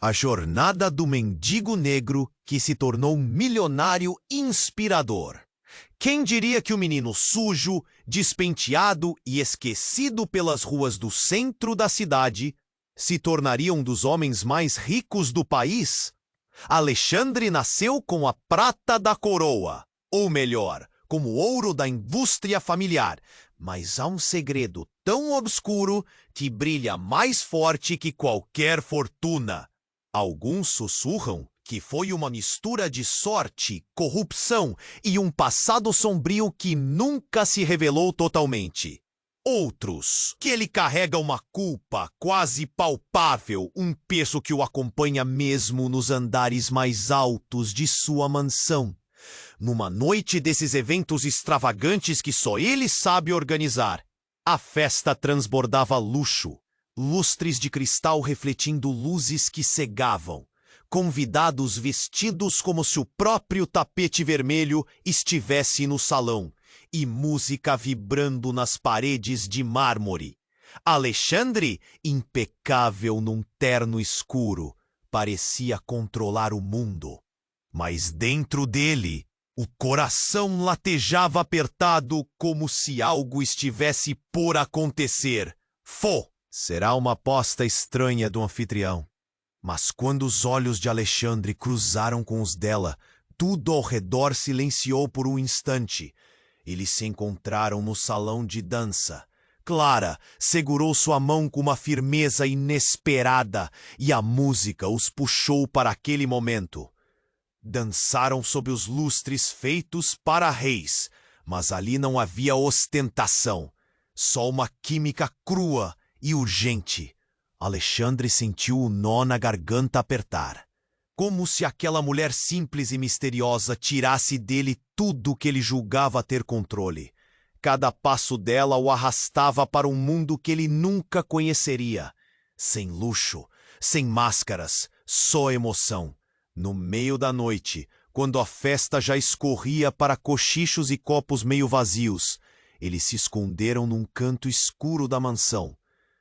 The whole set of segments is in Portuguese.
A jornada do mendigo negro que se tornou um milionário inspirador. Quem diria que o menino sujo, despenteado e esquecido pelas ruas do centro da cidade se tornaria um dos homens mais ricos do país? Alexandre nasceu com a prata da coroa, ou melhor, como ouro da indústria familiar. Mas há um segredo tão obscuro que brilha mais forte que qualquer fortuna. Alguns sussurram que foi uma mistura de sorte, corrupção e um passado sombrio que nunca se revelou totalmente. Outros, que ele carrega uma culpa quase palpável, um peso que o acompanha mesmo nos andares mais altos de sua mansão. Numa noite desses eventos extravagantes que só ele sabe organizar, a festa transbordava luxo, lustres de cristal refletindo luzes que cegavam, convidados vestidos como se o próprio tapete vermelho estivesse no salão, e música vibrando nas paredes de mármore. Alexandre, impecável num terno escuro, parecia controlar o mundo. Mas dentro dele, o coração latejava apertado como se algo estivesse por acontecer. Será uma aposta estranha do anfitrião. Mas quando os olhos de Alexandre cruzaram com os dela, tudo ao redor silenciou por um instante. Eles se encontraram no salão de dança. Clara segurou sua mão com uma firmeza inesperada e a música os puxou para aquele momento. Dançaram sob os lustres feitos para reis, mas ali não havia ostentação, só uma química crua e urgente. Alexandre sentiu o nó na garganta apertar. Como se aquela mulher simples e misteriosa tirasse dele tudo que ele julgava ter controle. Cada passo dela o arrastava para um mundo que ele nunca conheceria. Sem luxo, sem máscaras, só emoção. No meio da noite, quando a festa já escorria para cochichos e copos meio vazios, eles se esconderam num canto escuro da mansão.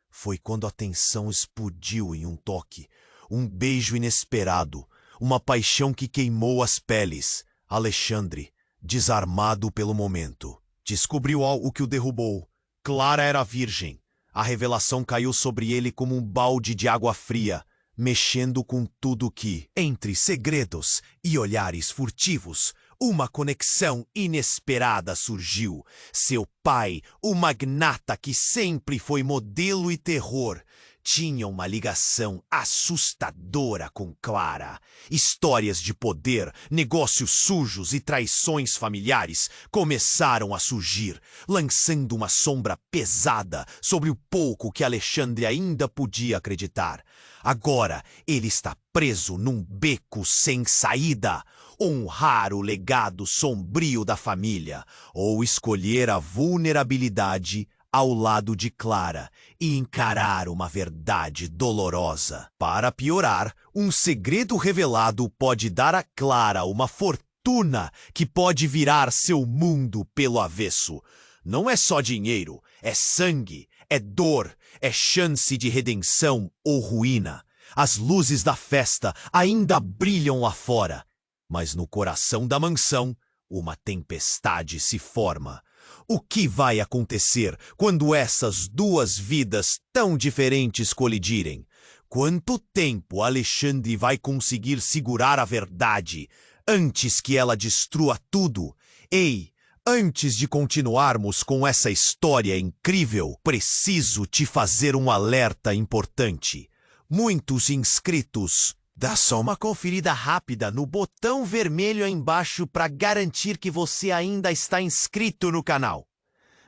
Foi quando a tensão explodiu em um toque. Um beijo inesperado, uma paixão que queimou as peles. Alexandre, desarmado pelo momento, descobriu algo que o derrubou. Clara era virgem. A revelação caiu sobre ele como um balde de água fria, mexendo com tudo que, entre segredos e olhares furtivos, uma conexão inesperada surgiu. Seu pai, o magnata que sempre foi modelo e terror, tinha uma ligação assustadora com Clara. Histórias de poder, negócios sujos e traições familiares começaram a surgir, lançando uma sombra pesada sobre o pouco que Alexandre ainda podia acreditar. Agora ele está preso num beco sem saída. Honrar o legado sombrio da família ou escolher a vulnerabilidade ao lado de Clara e encarar uma verdade dolorosa. Para piorar, um segredo revelado pode dar a Clara uma fortuna que pode virar seu mundo pelo avesso. Não é só dinheiro, é sangue, é dor, é chance de redenção ou ruína. As luzes da festa ainda brilham lá fora, mas no coração da mansão, uma tempestade se forma. O que vai acontecer quando essas duas vidas tão diferentes colidirem? Quanto tempo Alexandre vai conseguir segurar a verdade antes que ela destrua tudo? Ei, antes de continuarmos com essa história incrível, preciso te fazer um alerta importante. Muitos inscritos, dá só uma conferida rápida no botão vermelho aí embaixo para garantir que você ainda está inscrito no canal.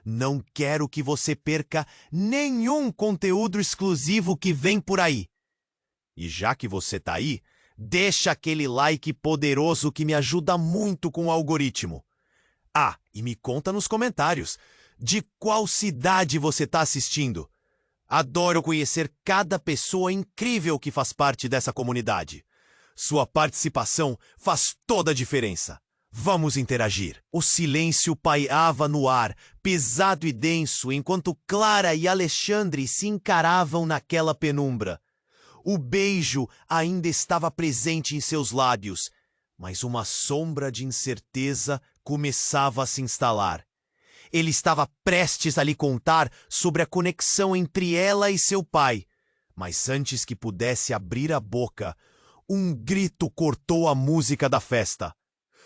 Não quero que você perca nenhum conteúdo exclusivo que vem por aí. E já que você tá aí, deixa aquele like poderoso que me ajuda muito com o algoritmo. Ah, e me conta nos comentários, de qual cidade você tá assistindo? Adoro conhecer cada pessoa incrível que faz parte dessa comunidade. Sua participação faz toda a diferença. Vamos interagir. O silêncio pairava no ar, pesado e denso, enquanto Clara e Alexandre se encaravam naquela penumbra. O beijo ainda estava presente em seus lábios, mas uma sombra de incerteza começava a se instalar. Ele estava prestes a lhe contar sobre a conexão entre ela e seu pai, mas antes que pudesse abrir a boca, um grito cortou a música da festa.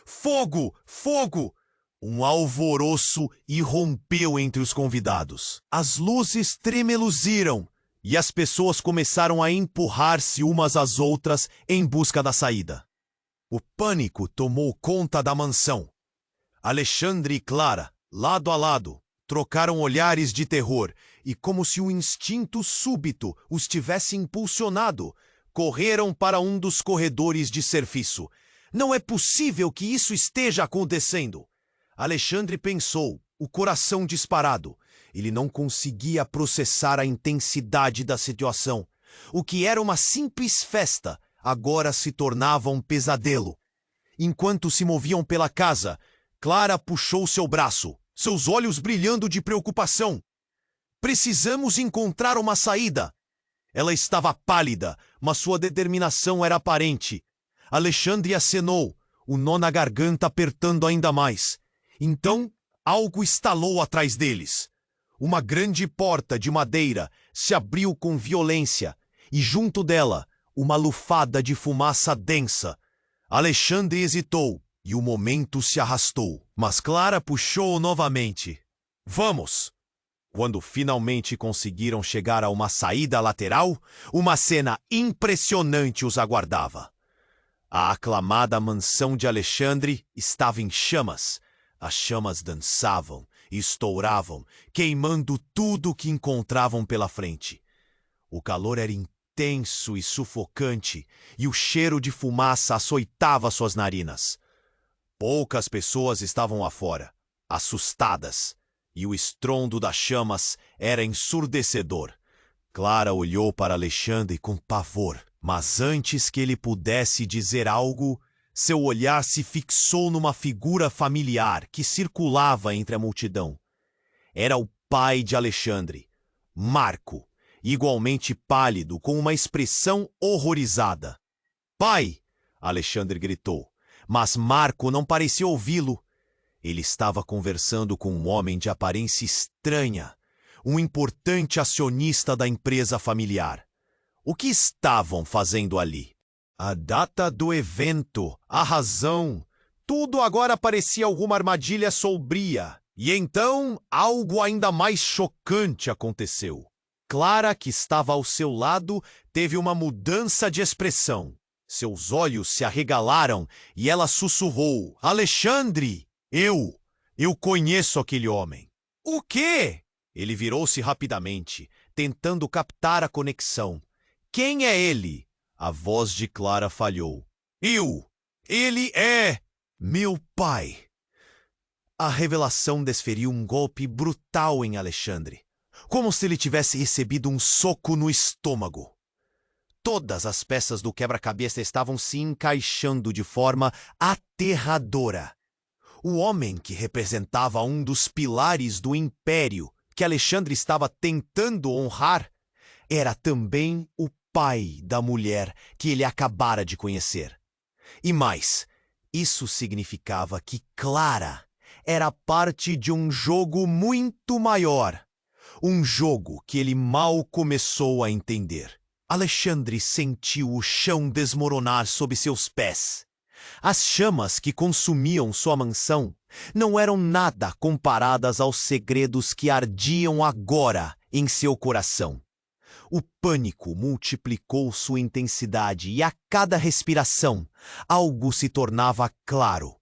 Fogo! Fogo! Um alvoroço irrompeu entre os convidados. As luzes tremeluziram e as pessoas começaram a empurrar-se umas às outras em busca da saída. O pânico tomou conta da mansão. Alexandre e Clara, lado a lado, trocaram olhares de terror e, como se um instinto súbito os tivesse impulsionado, correram para um dos corredores de serviço. Não é possível que isso esteja acontecendo! Alexandre pensou, o coração disparado. Ele não conseguia processar a intensidade da situação. O que era uma simples festa, agora se tornava um pesadelo. Enquanto se moviam pela casa, Clara puxou seu braço, seus olhos brilhando de preocupação. Precisamos encontrar uma saída. Ela estava pálida, mas sua determinação era aparente. Alexandre acenou, o nó na garganta apertando ainda mais. Então, algo estalou atrás deles. Uma grande porta de madeira se abriu com violência e, junto dela, uma lufada de fumaça densa. Alexandre hesitou e o momento se arrastou, mas Clara puxou novamente. Vamos! Quando finalmente conseguiram chegar a uma saída lateral, uma cena impressionante os aguardava. A aclamada mansão de Alexandre estava em chamas. As chamas dançavam e estouravam, queimando tudo que encontravam pela frente. O calor era intenso e sufocante, e o cheiro de fumaça açoitava suas narinas. Poucas pessoas estavam lá fora, assustadas, e o estrondo das chamas era ensurdecedor. Clara olhou para Alexandre com pavor, mas antes que ele pudesse dizer algo, seu olhar se fixou numa figura familiar que circulava entre a multidão. Era o pai de Alexandre, Marco, igualmente pálido, com uma expressão horrorizada. "Pai!" Alexandre gritou, mas Marco não parecia ouvi-lo. Ele estava conversando com um homem de aparência estranha, um importante acionista da empresa familiar. O que estavam fazendo ali? A data do evento, a razão, tudo agora parecia alguma armadilha sombria. E então, algo ainda mais chocante aconteceu. Clara, que estava ao seu lado, teve uma mudança de expressão. Seus olhos se arregalaram e ela sussurrou: "Alexandre, eu conheço aquele homem." "O quê?" Ele virou-se rapidamente, tentando captar a conexão. "Quem é ele?" A voz de Clara falhou. Ele é meu pai." A revelação desferiu um golpe brutal em Alexandre, como se ele tivesse recebido um soco no estômago. Todas as peças do quebra-cabeça estavam se encaixando de forma aterradora. O homem que representava um dos pilares do império que Alexandre estava tentando honrar era também o pai da mulher que ele acabara de conhecer. E mais, isso significava que Clara era parte de um jogo muito maior. Um jogo que ele mal começou a entender. Alexandre sentiu o chão desmoronar sob seus pés. As chamas que consumiam sua mansão não eram nada comparadas aos segredos que ardiam agora em seu coração. O pânico multiplicou sua intensidade e a cada respiração algo se tornava claro.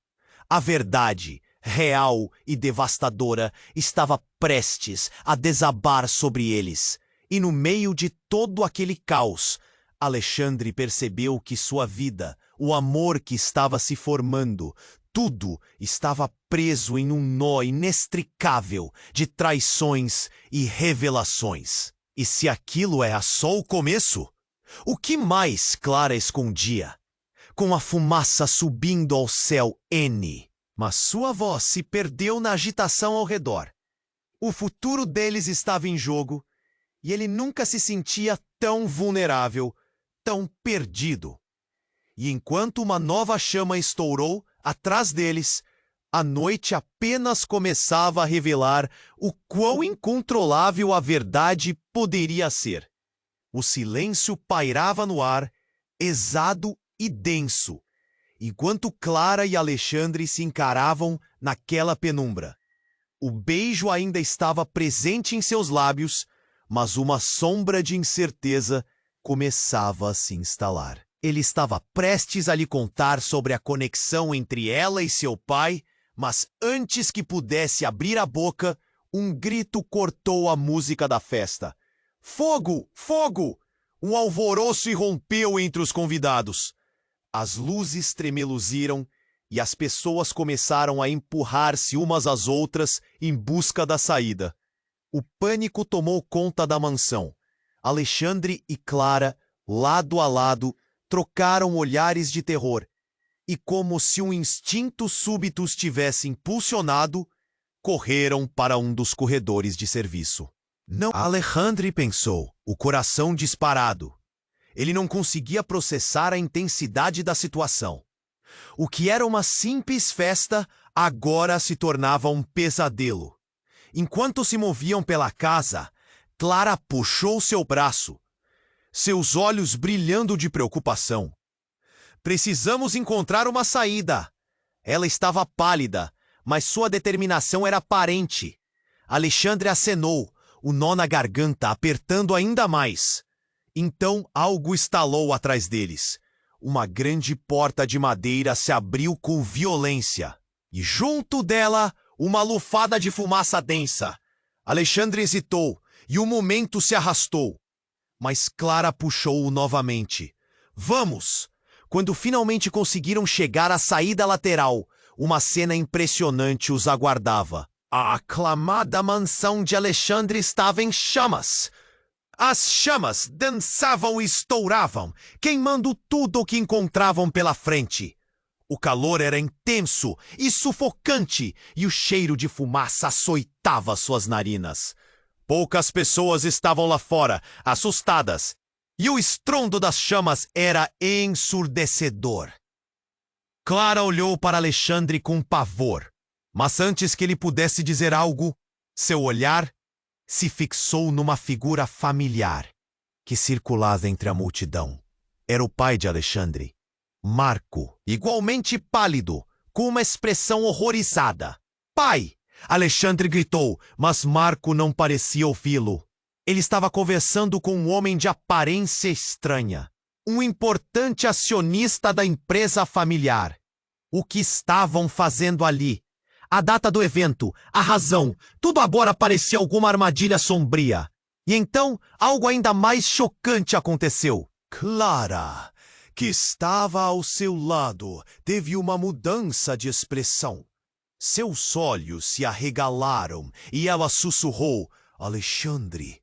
A verdade, real e devastadora, estava prestes a desabar sobre eles. E no meio de todo aquele caos, Alexandre percebeu que sua vida, o amor que estava se formando, tudo estava preso em um nó inextricável de traições e revelações. E se aquilo era só o começo, o que mais Clara escondia? Com a fumaça subindo ao céu N. Mas sua voz se perdeu na agitação ao redor. O futuro deles estava em jogo, e ele nunca se sentia tão vulnerável tão perdido. E enquanto uma nova chama estourou atrás deles, a noite apenas começava a revelar o quão incontrolável a verdade poderia ser. O silêncio pairava no ar, exado e denso, enquanto Clara e Alexandre se encaravam naquela penumbra. O beijo ainda estava presente em seus lábios, mas uma sombra de incerteza começava a se instalar. Ele estava prestes a lhe contar sobre a conexão entre ela e seu pai, mas antes que pudesse abrir a boca, um grito cortou a música da festa. Fogo! Fogo! Um alvoroço irrompeu entre os convidados. As luzes tremeluziram e as pessoas começaram a empurrar-se umas às outras em busca da saída. O pânico tomou conta da mansão. Alexandre e Clara, lado a lado, trocaram olhares de terror, e como se um instinto súbito os tivesse impulsionado, correram para um dos corredores de serviço. Não, Alexandre pensou, o coração disparado. Ele não conseguia processar a intensidade da situação. O que era uma simples festa agora se tornava um pesadelo. Enquanto se moviam pela casa, Clara puxou seu braço, seus olhos brilhando de preocupação. Precisamos encontrar uma saída. Ela estava pálida, mas sua determinação era aparente. Alexandre acenou, o nó na garganta apertando ainda mais. Então algo estalou atrás deles. Uma grande porta de madeira se abriu com violência. E junto dela, uma lufada de fumaça densa. Alexandre hesitou, e o momento se arrastou. Mas Clara puxou-o novamente. Vamos! Quando finalmente conseguiram chegar à saída lateral, uma cena impressionante os aguardava. A aclamada mansão de Alexandre estava em chamas. As chamas dançavam e estouravam, queimando tudo o que encontravam pela frente. O calor era intenso e sufocante, e o cheiro de fumaça açoitava suas narinas. Poucas pessoas estavam lá fora, assustadas, e o estrondo das chamas era ensurdecedor. Clara olhou para Alexandre com pavor, mas antes que ele pudesse dizer algo, seu olhar se fixou numa figura familiar que circulava entre a multidão. Era o pai de Alexandre, Marco, igualmente pálido, com uma expressão horrorizada. Pai! Alexandre gritou, mas Marco não parecia ouvi-lo. Ele estava conversando com um homem de aparência estranha, um importante acionista da empresa familiar. O que estavam fazendo ali? A data do evento, a razão, tudo agora parecia alguma armadilha sombria. E então, algo ainda mais chocante aconteceu. Clara, que estava ao seu lado, teve uma mudança de expressão. Seus olhos se arregalaram e ela sussurrou, Alexandre,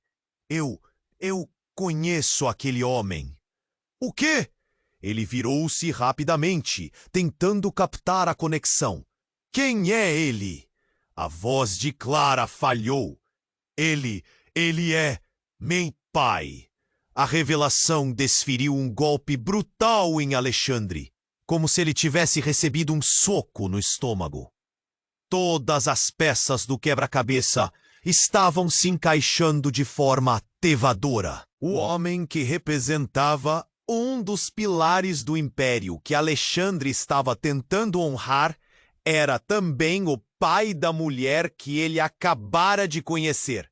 eu conheço aquele homem. O quê? Ele virou-se rapidamente, tentando captar a conexão. Quem é ele? A voz de Clara falhou. Ele é meu pai. A revelação desferiu um golpe brutal em Alexandre, como se ele tivesse recebido um soco no estômago. Todas as peças do quebra-cabeça estavam se encaixando de forma aterradora. O homem que representava um dos pilares do império que Alexandre estava tentando honrar era também o pai da mulher que ele acabara de conhecer.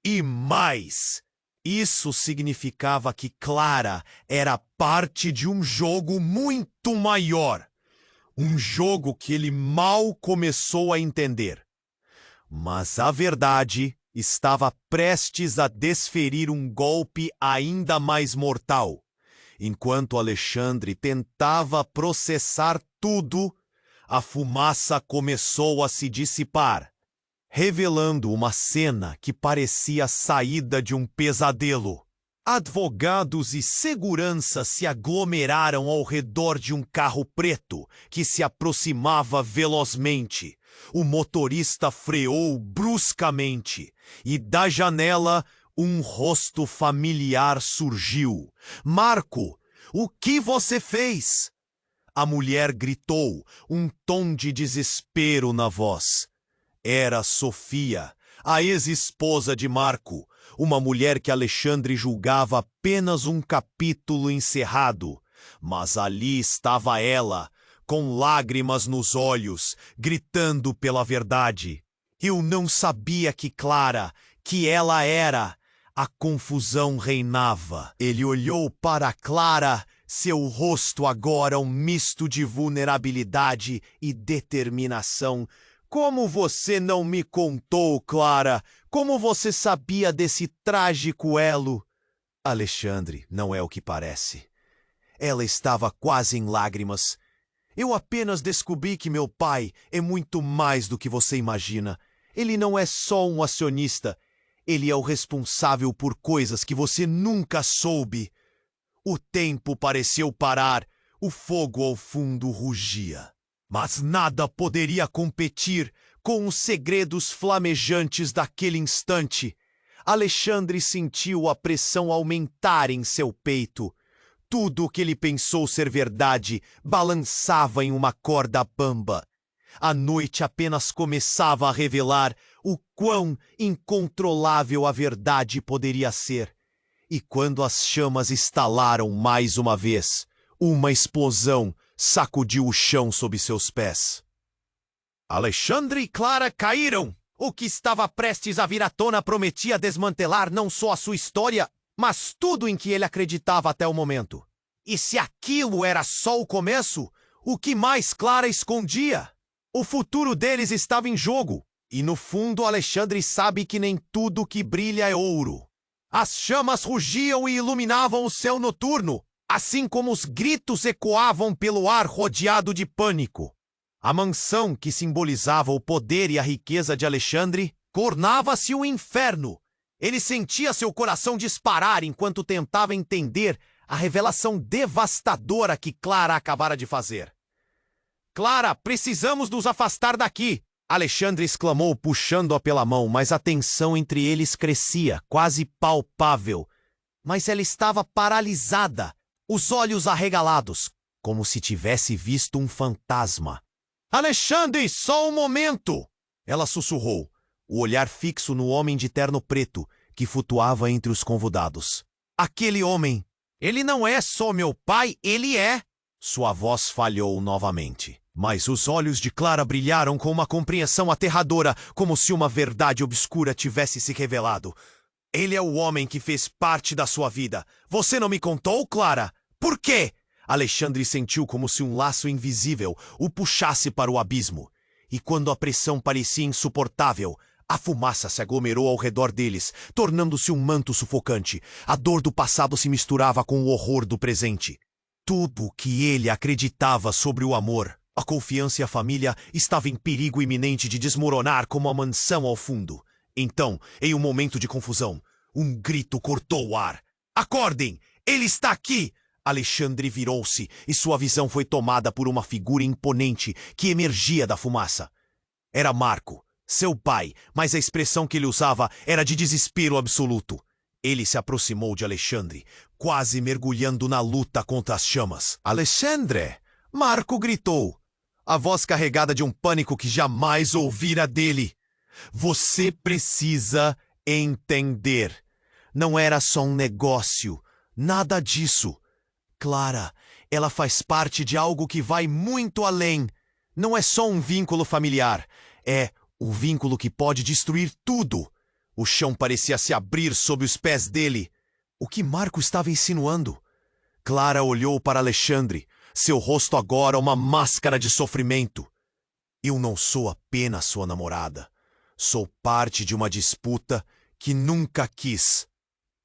E mais, isso significava que Clara era parte de um jogo muito maior. Um jogo que ele mal começou a entender. Mas a verdade estava prestes a desferir um golpe ainda mais mortal. Enquanto Alexandre tentava processar tudo, a fumaça começou a se dissipar, revelando uma cena que parecia saída de um pesadelo. Advogados e segurança se aglomeraram ao redor de um carro preto que se aproximava velozmente. O motorista freou bruscamente e da janela Um rosto familiar surgiu. Marco, o que você fez? A mulher gritou, um tom de desespero na voz. Era Sofia, a ex-esposa de Marco, uma mulher que Alexandre julgava apenas um capítulo encerrado. Mas ali estava ela, com lágrimas nos olhos, gritando pela verdade. Eu não sabia que Clara, que ela era. A confusão reinava. Ele olhou para Clara, seu rosto agora um misto de vulnerabilidade e determinação. Como você não me contou, Clara? Como você sabia desse trágico elo? Alexandre, não é o que parece. Ela estava quase em lágrimas. Eu apenas descobri que meu pai é muito mais do que você imagina. Ele não é só um acionista. Ele é o responsável por coisas que você nunca soube. O tempo pareceu parar. O fogo ao fundo rugia. Mas nada poderia competir com os segredos flamejantes daquele instante. Alexandre sentiu a pressão aumentar em seu peito. Tudo o que ele pensou ser verdade balançava em uma corda bamba. A noite apenas começava a revelar o quão incontrolável a verdade poderia ser. E quando as chamas estalaram mais uma vez, uma explosão sacudiu o chão sob seus pés. Alexandre e Clara caíram. O que estava prestes a vir à tona prometia desmantelar não só a sua história, mas tudo em que ele acreditava até o momento. E se aquilo era só o começo, o que mais Clara escondia? O futuro deles estava em jogo, e no fundo Alexandre sabe que nem tudo que brilha é ouro. As chamas rugiam e iluminavam o céu noturno, assim como os gritos ecoavam pelo ar rodeado de pânico. A mansão, que simbolizava o poder e a riqueza de Alexandre, tornava-se um inferno. Ele sentia seu coração disparar enquanto tentava entender a revelação devastadora que Clara acabara de fazer. Clara, precisamos nos afastar daqui! Alexandre exclamou, puxando-a pela mão, mas a tensão entre eles crescia, quase palpável. Mas ela estava paralisada, os olhos arregalados, como se tivesse visto um fantasma. Alexandre, só um momento! Ela sussurrou, o olhar fixo no homem de terno preto, que flutuava entre os convidados. Aquele homem, ele não é só meu pai, ele é... Sua voz falhou novamente. Mas os olhos de Clara brilharam com uma compreensão aterradora, como se uma verdade obscura tivesse se revelado. Ele é o homem que fez parte da sua vida. Você não me contou, Clara? Por quê? Alexandre sentiu como se um laço invisível o puxasse para o abismo. E quando a pressão parecia insuportável, a fumaça se aglomerou ao redor deles, tornando-se um manto sufocante. A dor do passado se misturava com o horror do presente. Tudo o que ele acreditava sobre o amor, a confiança e a família estava em perigo iminente de desmoronar como a mansão ao fundo. Então, em um momento de confusão, um grito cortou o ar. Acordem! Ele está aqui! Alexandre virou-se e sua visão foi tomada por uma figura imponente que emergia da fumaça. Era Marco, seu pai, mas a expressão que ele usava era de desespero absoluto. Ele se aproximou de Alexandre, quase mergulhando na luta contra as chamas. Alexandre! Marco gritou, a voz carregada de um pânico que jamais ouvira dele. Você precisa entender. Não era só um negócio, nada disso. Clara, ela faz parte de algo que vai muito além. Não é só um vínculo familiar, é um vínculo que pode destruir tudo. O chão parecia se abrir sob os pés dele. O que Marco estava insinuando? Clara olhou para Alexandre, seu rosto agora uma máscara de sofrimento. Eu não sou apenas sua namorada. Sou parte de uma disputa que nunca quis.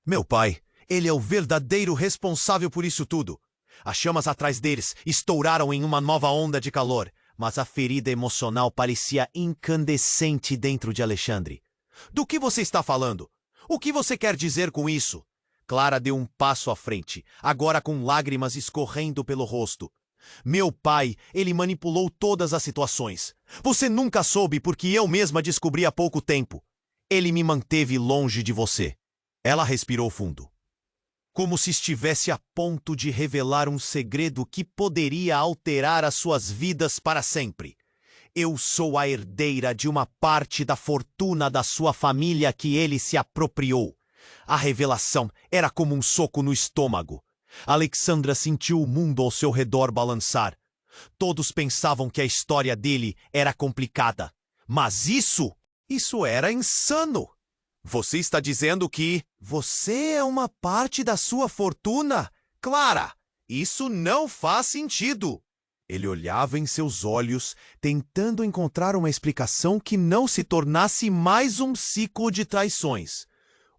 Meu pai, ele é o verdadeiro responsável por isso tudo. As chamas atrás deles estouraram em uma nova onda de calor, mas a ferida emocional parecia incandescente dentro de Alexandre. Do que você está falando? O que você quer dizer com isso? Clara deu um passo à frente, agora com lágrimas escorrendo pelo rosto. Meu pai, ele manipulou todas as situações. Você nunca soube porque eu mesma descobri há pouco tempo. Ele me manteve longe de você. Ela respirou fundo, como se estivesse a ponto de revelar um segredo que poderia alterar as suas vidas para sempre. Eu sou a herdeira de uma parte da fortuna da sua família que ele se apropriou. A revelação era como um soco no estômago. Alexandra sentiu o mundo ao seu redor balançar. Todos pensavam que a história dele era complicada. Mas isso era insano! Você está dizendo que você é uma parte da sua fortuna? Clara, isso não faz sentido! Ele olhava em seus olhos, tentando encontrar uma explicação que não se tornasse mais um ciclo de traições.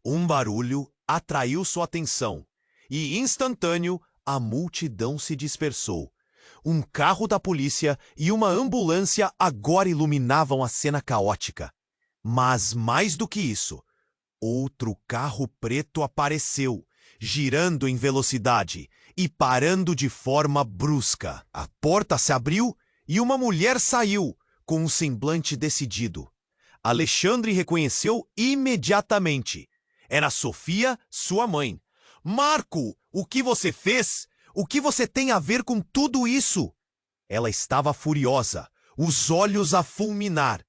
Um barulho atraiu sua atenção, e, instantâneo, a multidão se dispersou. Um carro da polícia e uma ambulância agora iluminavam a cena caótica. Mas, mais do que isso, outro carro preto apareceu, girando em velocidade e parando de forma brusca. A porta se abriu e uma mulher saiu, com um semblante decidido. Alexandre reconheceu imediatamente. Era Sofia, sua mãe. Marco, o que você fez? O que você tem a ver com tudo isso? Ela estava furiosa, os olhos a fulminar.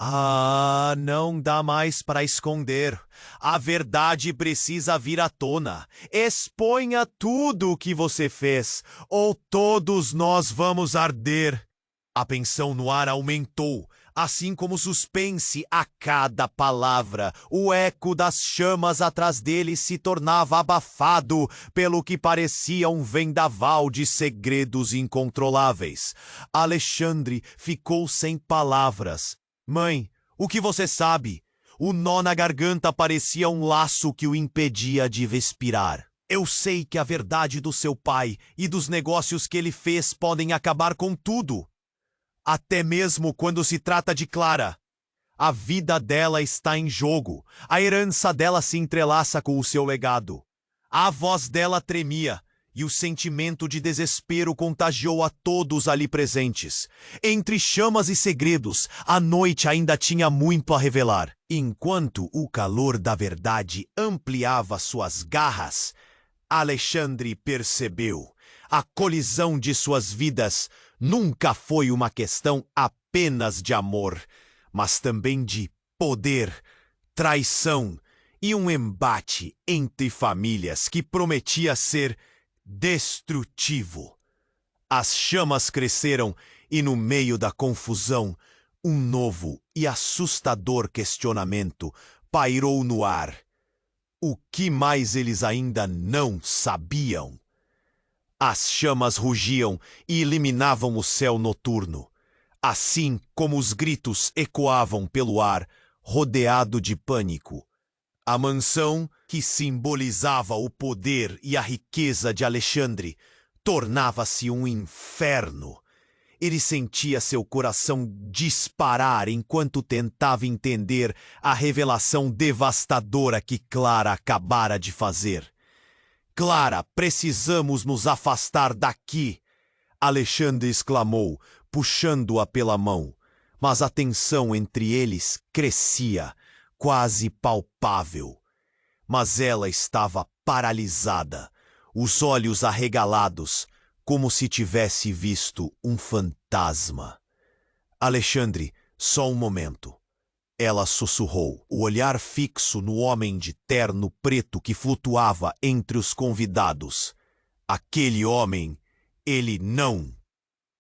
Ah, não dá mais para esconder. A verdade precisa vir à tona. Exponha tudo o que você fez, ou todos nós vamos arder. A tensão no ar aumentou, assim como o suspense a cada palavra. O eco das chamas atrás dele se tornava abafado pelo que parecia um vendaval de segredos incontroláveis. Alexandre ficou sem palavras. Mãe, o que você sabe? O nó na garganta parecia um laço que o impedia de respirar. Eu sei que a verdade do seu pai e dos negócios que ele fez podem acabar com tudo. Até mesmo quando se trata de Clara. A vida dela está em jogo. A herança dela se entrelaça com o seu legado. A voz dela tremia, e o sentimento de desespero contagiou a todos ali presentes. Entre chamas e segredos, a noite ainda tinha muito a revelar. Enquanto o calor da verdade ampliava suas garras, Alexandre percebeu. A colisão de suas vidas nunca foi uma questão apenas de amor, mas também de poder, traição e um embate entre famílias que prometia ser destrutivo. As chamas cresceram e, no meio da confusão, um novo e assustador questionamento pairou no ar. O que mais eles ainda não sabiam? As chamas rugiam e iluminavam o céu noturno, assim como os gritos ecoavam pelo ar, rodeado de pânico. A mansão, que simbolizava o poder e a riqueza de Alexandre, tornava-se um inferno. Ele sentia seu coração disparar enquanto tentava entender a revelação devastadora que Clara acabara de fazer. Clara, precisamos nos afastar daqui, Alexandre exclamou, puxando-a pela mão. Mas a tensão entre eles crescia, quase palpável. Mas ela estava paralisada, os olhos arregalados, como se tivesse visto um fantasma. Alexandre, só um momento. Ela sussurrou, o olhar fixo no homem de terno preto que flutuava entre os convidados. Aquele homem, ele não.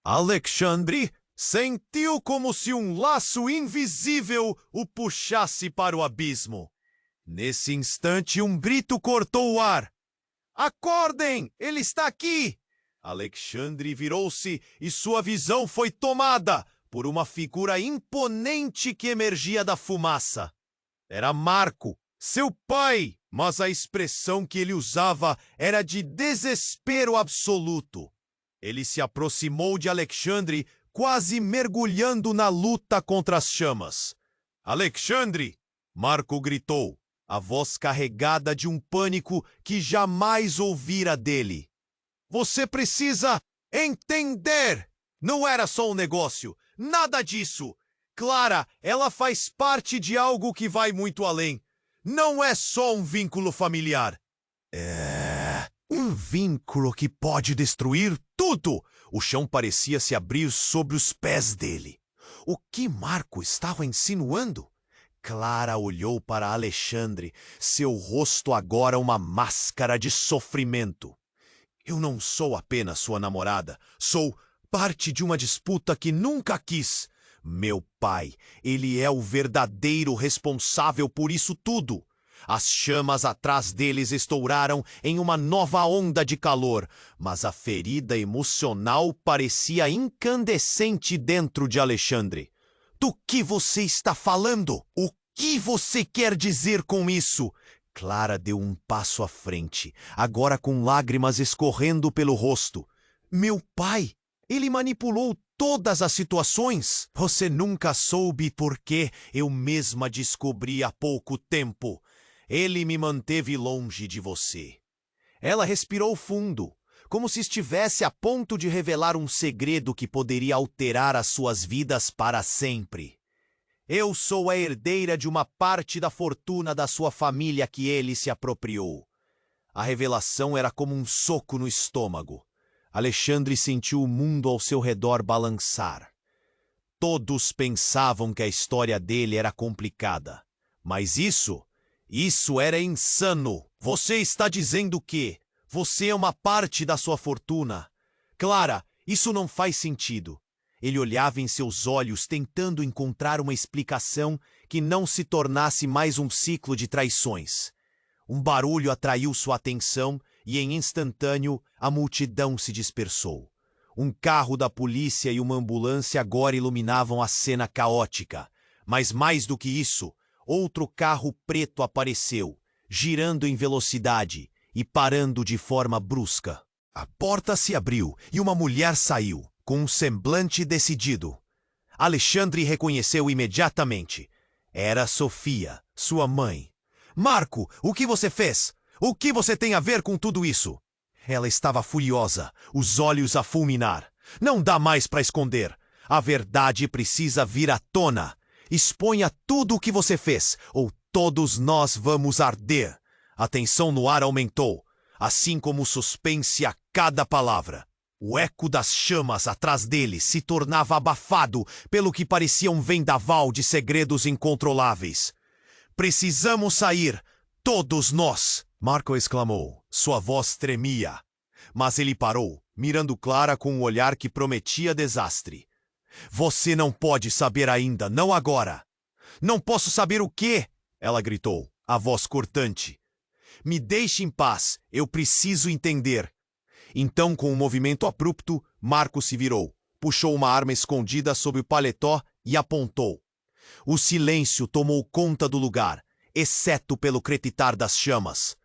Alexandre sentiu como se um laço invisível o puxasse para o abismo. Nesse instante, um grito cortou o ar. Acordem! Ele está aqui! Alexandre virou-se e sua visão foi tomada por uma figura imponente que emergia da fumaça. Era Marco, seu pai, mas a expressão que ele usava era de desespero absoluto. Ele se aproximou de Alexandre, quase mergulhando na luta contra as chamas. Alexandre! Marco gritou, a voz carregada de um pânico que jamais ouvira dele. Você precisa entender! Não era só um negócio. Nada disso! Clara, ela faz parte de algo que vai muito além. não é só um vínculo familiar. É um vínculo que pode destruir tudo. O chão parecia se abrir sobre os pés dele. O que Marco estava insinuando? Clara olhou para Alexandre, seu rosto agora uma máscara de sofrimento. Eu não sou apenas sua namorada, sou parte de uma disputa que nunca quis. Meu pai, ele é o verdadeiro responsável por isso tudo. As chamas atrás deles estouraram em uma nova onda de calor, mas a ferida emocional parecia incandescente dentro de Alexandre. Do que você está falando? O que você quer dizer com isso? Clara deu um passo à frente, agora com lágrimas escorrendo pelo rosto. Meu pai, ele manipulou todas as situações. Você nunca soube porque eu mesma descobri há pouco tempo. Ele me manteve longe de você. Ela respirou fundo, como se estivesse a ponto de revelar um segredo que poderia alterar as suas vidas para sempre. Eu sou a herdeira de uma parte da fortuna da sua família que ele se apropriou. A revelação era como um soco no estômago. Alexandre sentiu o mundo ao seu redor balançar. Todos pensavam que a história dele era complicada. Mas isso era insano. Você está dizendo que você é uma parte da sua fortuna. Clara, isso não faz sentido. Ele olhava em seus olhos tentando encontrar uma explicação que não se tornasse mais um ciclo de traições. Um barulho atraiu sua atenção e, em instantâneo, a multidão se dispersou. Um carro da polícia e uma ambulância agora iluminavam a cena caótica. Mas mais do que isso, outro carro preto apareceu, girando em velocidade e parando de forma brusca. A porta se abriu e uma mulher saiu, com um semblante decidido. Alexandre reconheceu imediatamente. Era Sofia, sua mãe. Marco, o que você fez? O que você tem a ver com tudo isso? Ela estava furiosa, os olhos a fulminar. Não dá mais para esconder. A verdade precisa vir à tona. Exponha tudo o que você fez, ou todos nós vamos arder. A tensão no ar aumentou, assim como o suspense a cada palavra. O eco das chamas atrás dele se tornava abafado pelo que parecia um vendaval de segredos incontroláveis. Precisamos sair, todos nós! Marco exclamou. Sua voz tremia. Mas ele parou, mirando Clara com um olhar que prometia desastre. Você não pode saber ainda, não agora. Não posso saber o quê? Ela gritou, a voz cortante. Me deixe em paz, eu preciso entender. Então, com um movimento abrupto, Marco se virou, puxou uma arma escondida sob o paletó e apontou. O silêncio tomou conta do lugar, exceto pelo crepitar das chamas.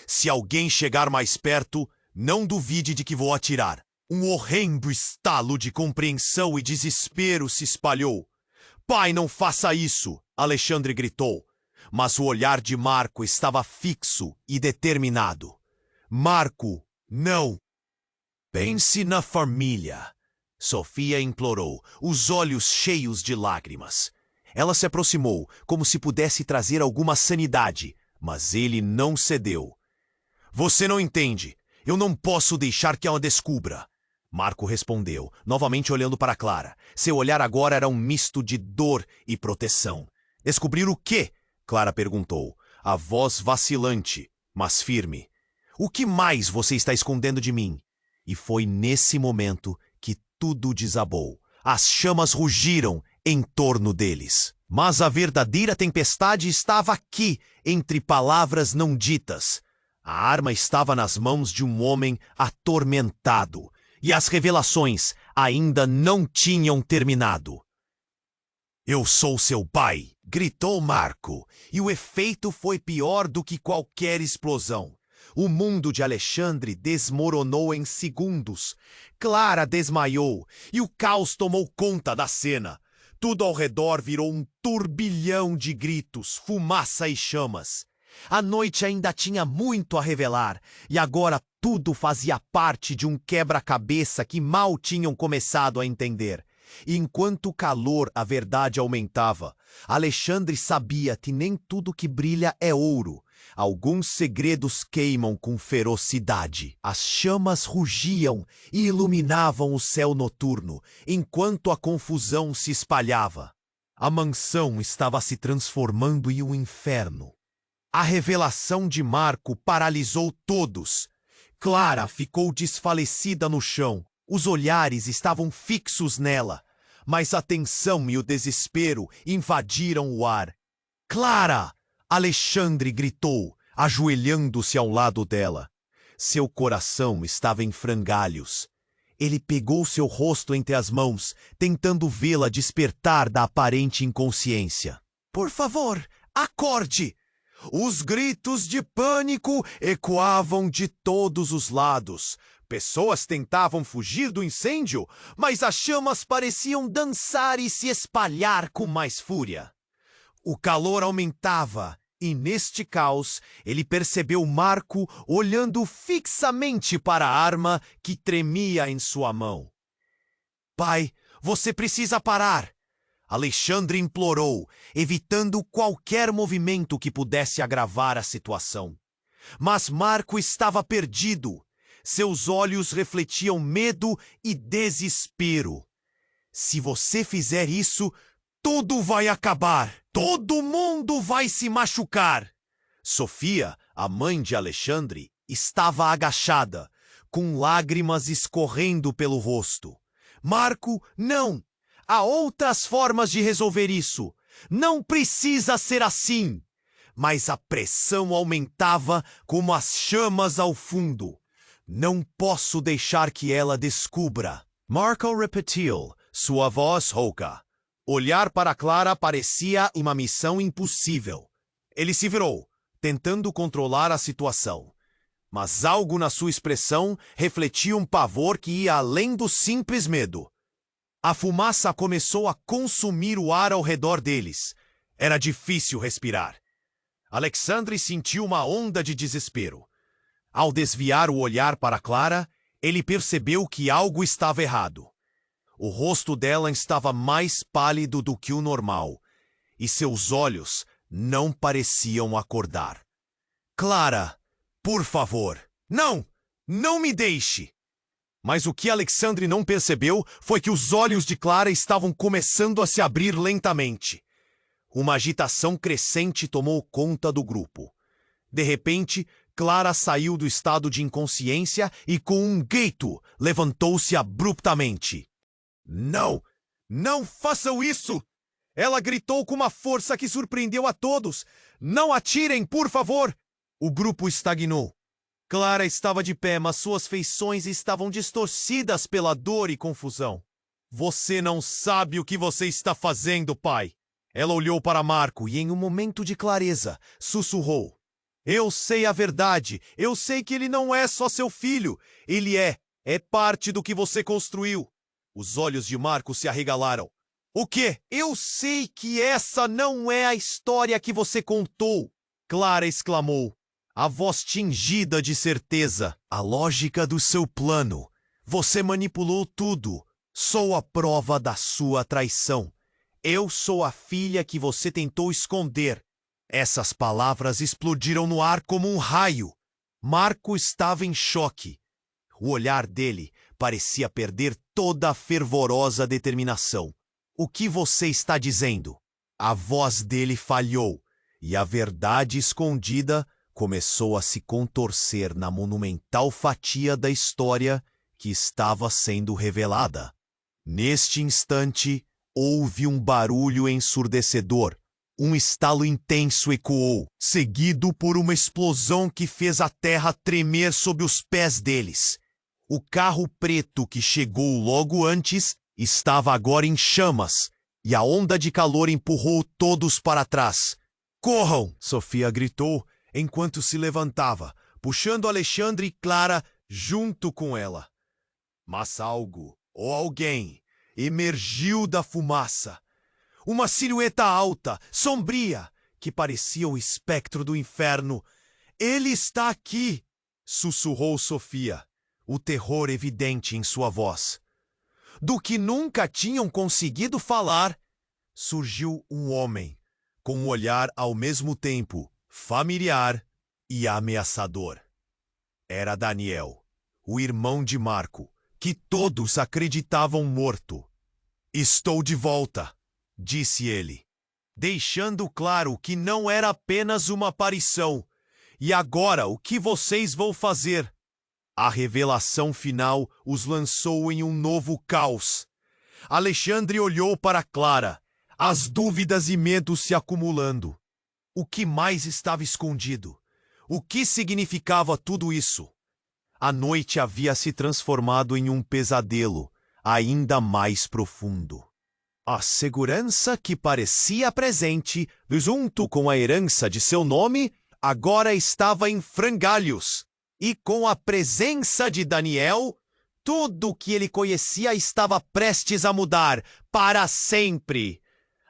Se alguém chegar mais perto, não duvide de que vou atirar. Um horrendo estalo de compreensão e desespero se espalhou. Pai, não faça isso! Alexandre gritou. Mas o olhar de Marco estava fixo e determinado. Marco, não! Pense na família, Sofia implorou, os olhos cheios de lágrimas. Ela se aproximou, como se pudesse trazer alguma sanidade, mas ele não cedeu. Você não entende. Eu não posso deixar que ela descubra. Marco respondeu, novamente olhando para Clara. Seu olhar agora era um misto de dor e proteção. Descobrir o quê? Clara perguntou, a voz vacilante, mas firme. O que mais você está escondendo de mim? E foi nesse momento que tudo desabou. As chamas rugiram em torno deles. Mas a verdadeira tempestade estava aqui, entre palavras não ditas. A arma estava nas mãos de um homem atormentado. E as revelações ainda não tinham terminado. Eu sou seu pai, gritou Marco, e o efeito foi pior do que qualquer explosão. O mundo de Alexandre desmoronou em segundos. Clara desmaiou, e o caos tomou conta da cena. Tudo ao redor virou um turbilhão de gritos, fumaça e chamas. A noite ainda tinha muito a revelar, e agora tudo fazia parte de um quebra-cabeça que mal tinham começado a entender. E enquanto o calor, a verdade aumentava, Alexandre sabia que nem tudo que brilha é ouro. Alguns segredos queimam com ferocidade. As chamas rugiam e iluminavam o céu noturno, enquanto a confusão se espalhava. A mansão estava se transformando em um inferno. A revelação de Marco paralisou todos. Clara ficou desfalecida no chão. Os olhares estavam fixos nela, mas a tensão e o desespero invadiram o ar. Clara! Alexandre gritou, ajoelhando-se ao lado dela. Seu coração estava em frangalhos. Ele pegou seu rosto entre as mãos, tentando vê-la despertar da aparente inconsciência. Por favor, acorde! Os gritos de pânico ecoavam de todos os lados. Pessoas tentavam fugir do incêndio, mas as chamas pareciam dançar e se espalhar com mais fúria. O calor aumentava e, neste caos, ele percebeu Marco olhando fixamente para a arma que tremia em sua mão. Pai, você precisa parar! Alexandre implorou, evitando qualquer movimento que pudesse agravar a situação. Mas Marco estava perdido. Seus olhos refletiam medo e desespero. Se você fizer isso, tudo vai acabar. Todo mundo vai se machucar. Sofia, a mãe de Alexandre, estava agachada, com lágrimas escorrendo pelo rosto. Marco, não! Há outras formas de resolver isso. Não precisa ser assim. Mas a pressão aumentava como as chamas ao fundo. Não posso deixar que ela descubra. Marco repetiu, sua voz rouca. Olhar para Clara parecia uma missão impossível. Ele se virou, tentando controlar a situação. Mas algo na sua expressão refletia um pavor que ia além do simples medo. A fumaça começou a consumir o ar ao redor deles. Era difícil respirar. Alexandre sentiu uma onda de desespero. Ao desviar o olhar para Clara, ele percebeu que algo estava errado. O rosto dela estava mais pálido do que o normal, e seus olhos não pareciam acordar. Clara, por favor, não! Não me deixe! Mas o que Alexandre não percebeu foi que os olhos de Clara estavam começando a se abrir lentamente. Uma agitação crescente tomou conta do grupo. De repente, Clara saiu do estado de inconsciência e, com um grito, levantou-se abruptamente. Não! Não façam isso! Ela gritou com uma força que surpreendeu a todos. Não atirem, por favor! O grupo estagnou. Clara estava de pé, mas suas feições estavam distorcidas pela dor e confusão. Você não sabe o que você está fazendo, pai. Ela olhou para Marco e, em um momento de clareza, sussurrou. Eu sei a verdade. Eu sei que ele não é só seu filho. Ele é parte do que você construiu. Os olhos de Marco se arregalaram. O quê? Eu sei que essa não é a história que você contou, Clara exclamou. A voz tingida de certeza. A lógica do seu plano. Você manipulou tudo. Sou a prova da sua traição. Eu sou a filha que você tentou esconder. Essas palavras explodiram no ar como um raio. Marco estava em choque. O olhar dele parecia perder toda a fervorosa determinação. O que você está dizendo? A voz dele falhou, e a verdade escondida começou a se contorcer na monumental fatia da história que estava sendo revelada. Neste instante, houve um barulho ensurdecedor. Um estalo intenso ecoou, seguido por uma explosão que fez a terra tremer sob os pés deles. O carro preto que chegou logo antes estava agora em chamas, e a onda de calor empurrou todos para trás. Corram! Sofia gritou, enquanto se levantava, puxando Alexandre e Clara junto com ela. Mas algo, ou alguém, emergiu da fumaça. Uma silhueta alta, sombria, que parecia o espectro do inferno. Ele está aqui! Sussurrou Sofia, o terror evidente em sua voz. do que nunca tinham conseguido falar, surgiu um homem, com um olhar ao mesmo tempo familiar e ameaçador. Era Daniel, o irmão de Marco, que todos acreditavam morto. "Estou de volta", disse ele, deixando claro que não era apenas uma aparição. "E agora, o que vocês vão fazer?" A revelação final os lançou em um novo caos. Alexandre olhou para Clara, as dúvidas e medos se acumulando. O que mais estava escondido? O que significava tudo isso? A noite havia se transformado em um pesadelo, ainda mais profundo. A segurança que parecia presente, junto com a herança de seu nome, agora estava em frangalhos. E com a presença de Daniel, tudo o que ele conhecia estava prestes a mudar para sempre.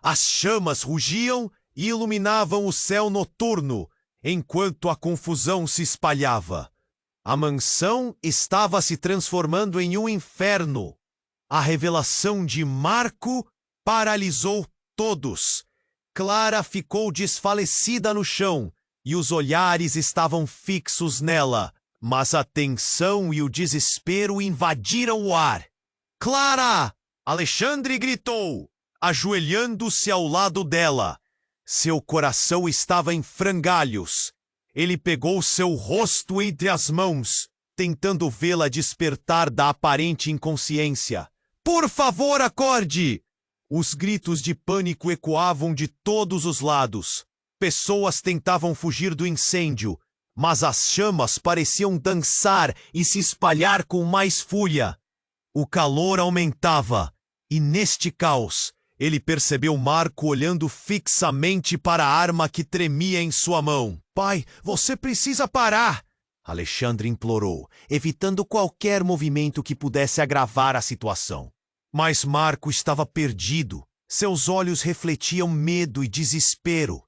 As chamas rugiam e iluminavam o céu noturno, enquanto a confusão se espalhava. A mansão estava se transformando em um inferno. A revelação de Marco paralisou todos. Clara ficou desfalecida no chão e os olhares estavam fixos nela, mas a tensão e o desespero invadiram o ar. "Clara!" Alexandre gritou, ajoelhando-se ao lado dela. Seu coração estava em frangalhos. Ele pegou seu rosto entre as mãos, tentando vê-la despertar da aparente inconsciência. "Por favor, acorde!" Os gritos de pânico ecoavam de todos os lados. Pessoas tentavam fugir do incêndio, mas as chamas pareciam dançar e se espalhar com mais fúria. O calor aumentava, e neste caos, ele percebeu Marco olhando fixamente para a arma que tremia em sua mão. "Pai, você precisa parar!" Alexandre implorou, evitando qualquer movimento que pudesse agravar a situação. Mas Marco estava perdido. Seus olhos refletiam medo e desespero.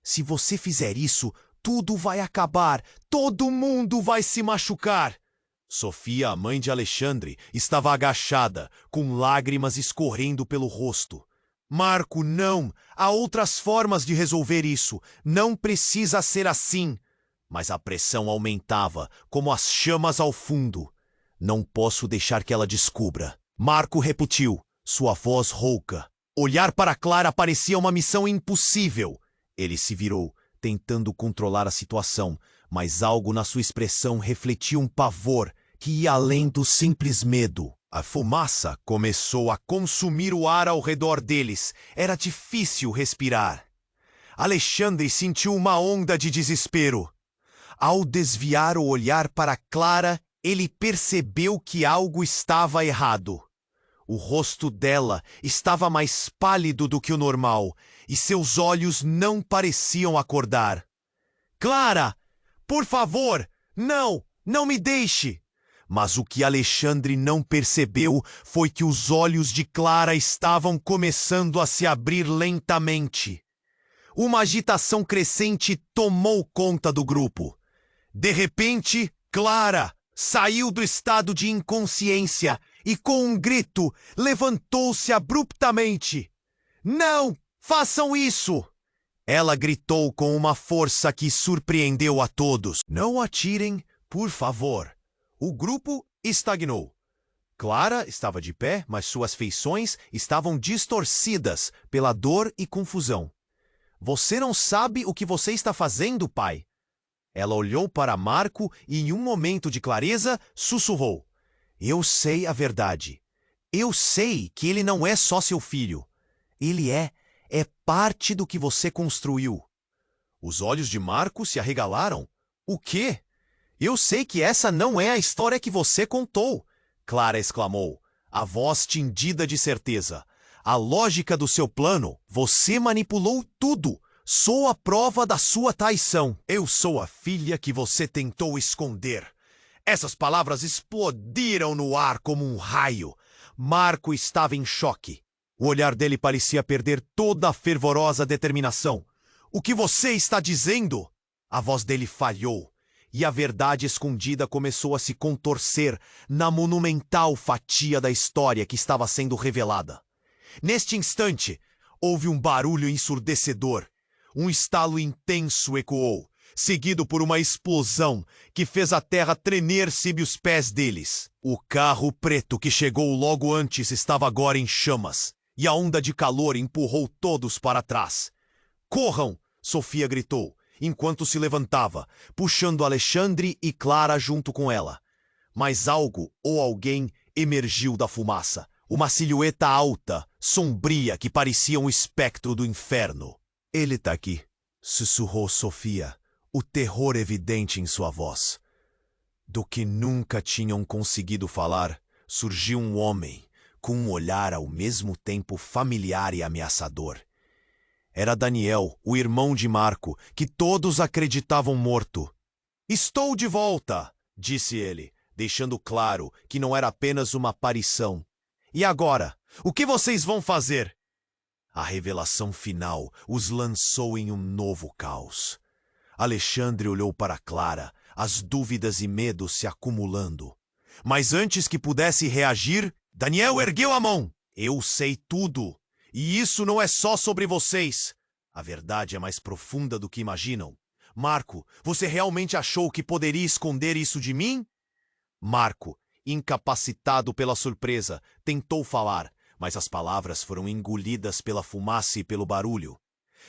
"Se você fizer isso, tudo vai acabar. Todo mundo vai se machucar." Sofia, a mãe de Alexandre, estava agachada, com lágrimas escorrendo pelo rosto. "Marco, não! Há outras formas de resolver isso. Não precisa ser assim." Mas a pressão aumentava, como as chamas ao fundo. "Não posso deixar que ela descubra." Marco repetiu, sua voz rouca. Olhar para Clara parecia uma missão impossível. Ele se virou, tentando controlar a situação, mas algo na sua expressão refletia um pavor que ia além do simples medo. A fumaça começou a consumir o ar ao redor deles. Era difícil respirar. Alexandre sentiu uma onda de desespero. Ao desviar o olhar para Clara, ele percebeu que algo estava errado. O rosto dela estava mais pálido do que o normal, e seus olhos não pareciam acordar. "Clara, por favor, não, não me deixe!" Mas o que Alexandre não percebeu foi que os olhos de Clara estavam começando a se abrir lentamente. Uma agitação crescente tomou conta do grupo. De repente, Clara saiu do estado de inconsciência e, com um grito, levantou-se abruptamente. "Não façam isso!" Ela gritou com uma força que surpreendeu a todos. "Não atirem, por favor." O grupo estagnou. Clara estava de pé, mas suas feições estavam distorcidas pela dor e confusão. "Você não sabe o que você está fazendo, pai?" Ela olhou para Marco e, em um momento de clareza, sussurrou. "Eu sei a verdade. Eu sei que ele não é só seu filho. Ele é parte do que você construiu." Os olhos de Marco se arregalaram. "O quê? Eu sei que essa não é a história que você contou," Clara exclamou, a voz tindida de certeza. "A lógica do seu plano, você manipulou tudo. Sou a prova da sua traição. Eu sou a filha que você tentou esconder." Essas palavras explodiram no ar como um raio. Marco estava em choque. O olhar dele parecia perder toda a fervorosa determinação. "O que você está dizendo?" A voz dele falhou. e a verdade escondida começou a se contorcer na monumental fatia da história que estava sendo revelada. Neste instante, houve um barulho ensurdecedor. Um estalo intenso ecoou, seguido por uma explosão que fez a terra tremer sob os pés deles. O carro preto que chegou logo antes estava agora em chamas, e a onda de calor empurrou todos para trás. "Corram!" Sofia gritou, enquanto se levantava, puxando Alexandre e Clara junto com ela. Mas algo ou alguém emergiu da fumaça. Uma silhueta alta, sombria, que parecia um espectro do inferno. "Ele tá aqui", sussurrou Sofia, o terror evidente em sua voz. Do que nunca tinham conseguido falar, surgiu um homem, com um olhar ao mesmo tempo familiar e ameaçador. Era Daniel, o irmão de Marco, que todos acreditavam morto. "Estou de volta", disse ele, deixando claro que não era apenas uma aparição. "E agora, o que vocês vão fazer?" A revelação final os lançou em um novo caos. Alexandre olhou para Clara, as dúvidas e medos se acumulando. Mas antes que pudesse reagir, Daniel ergueu a mão. "Eu sei tudo. E isso não é só sobre vocês. A verdade é mais profunda do que imaginam. Marco, você realmente achou que poderia esconder isso de mim?" Marco, incapacitado pela surpresa, tentou falar, mas as palavras foram engolidas pela fumaça e pelo barulho.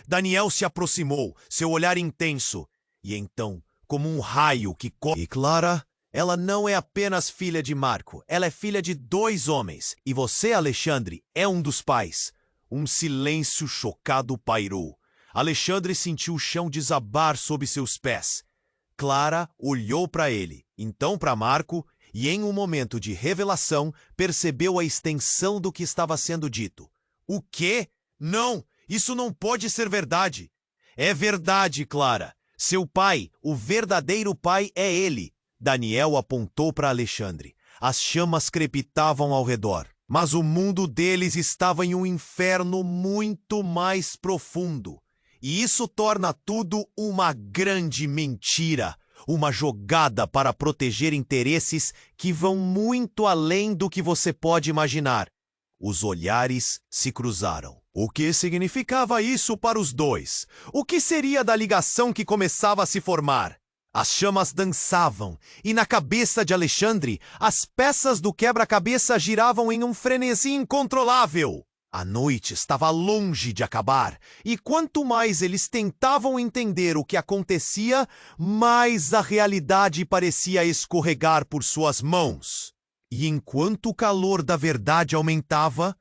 Daniel se aproximou, seu olhar intenso, e então, como um raio que "E Clara, ela não é apenas filha de Marco, ela é filha de 2 homens, e você, Alexandre, é um dos pais." Um silêncio chocado pairou. Alexandre sentiu o chão desabar sob seus pés. Clara olhou para ele, então para Marco, e em um momento de revelação, percebeu a extensão do que estava sendo dito. "O quê? Não, isso não pode ser verdade." "É verdade, Clara. Seu pai, o verdadeiro pai, é ele." Daniel apontou para Alexandre. As chamas crepitavam ao redor, mas o mundo deles estava em um inferno muito mais profundo. E isso torna tudo uma grande mentira. Uma jogada para proteger interesses que vão muito além do que você pode imaginar. Os olhares se cruzaram. O que significava isso para os dois? O que seria da ligação que começava a se formar? As chamas dançavam, e na cabeça de Alexandre, as peças do quebra-cabeça giravam em um frenesi incontrolável. A noite estava longe de acabar, e quanto mais eles tentavam entender o que acontecia, mais a realidade parecia escorregar por suas mãos. E enquanto o calor da verdade aumentava,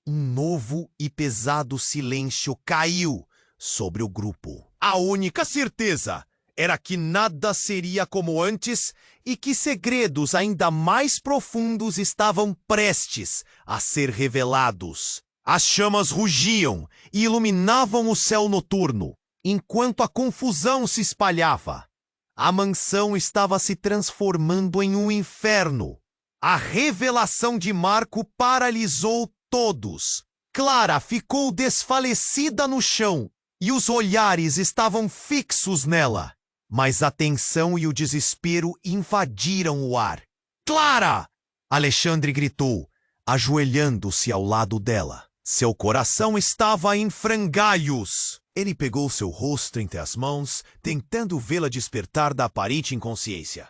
um novo e pesado silêncio caiu sobre o grupo. A única certeza era que nada seria como antes e que segredos ainda mais profundos estavam prestes a ser revelados. As chamas rugiam e iluminavam o céu noturno, enquanto a confusão se espalhava. A mansão estava se transformando em um inferno. A revelação de Marco paralisou todos. Clara ficou desfalecida no chão e os olhares estavam fixos nela. Mas a tensão e o desespero invadiram o ar. "Clara!" Alexandre gritou, ajoelhando-se ao lado dela. Seu coração estava em frangalhos. Ele pegou seu rosto entre as mãos, tentando vê-la despertar da aparente inconsciência.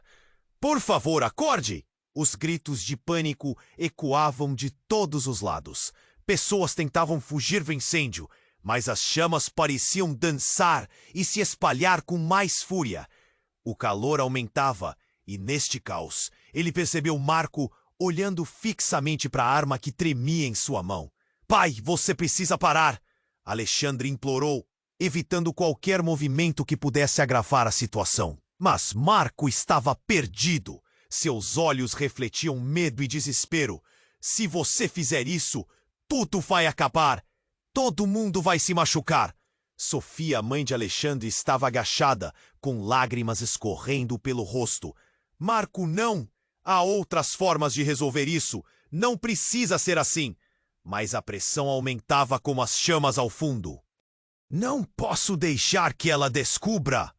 "Por favor, acorde!" Os gritos de pânico ecoavam de todos os lados. Pessoas tentavam fugir do incêndio, mas as chamas pareciam dançar e se espalhar com mais fúria. O calor aumentava e, neste caos, ele percebeu Marco olhando fixamente para a arma que tremia em sua mão. "Pai, você precisa parar!" Alexandre implorou, evitando qualquer movimento que pudesse agravar a situação. Mas Marco estava perdido. Seus olhos refletiam medo e desespero. "Se você fizer isso, tudo vai acabar. Todo mundo vai se machucar." Sofia, mãe de Alexandre, estava agachada, com lágrimas escorrendo pelo rosto. "Marco, não! Há outras formas de resolver isso. Não precisa ser assim." Mas a pressão aumentava como as chamas ao fundo. "Não posso deixar que ela descubra."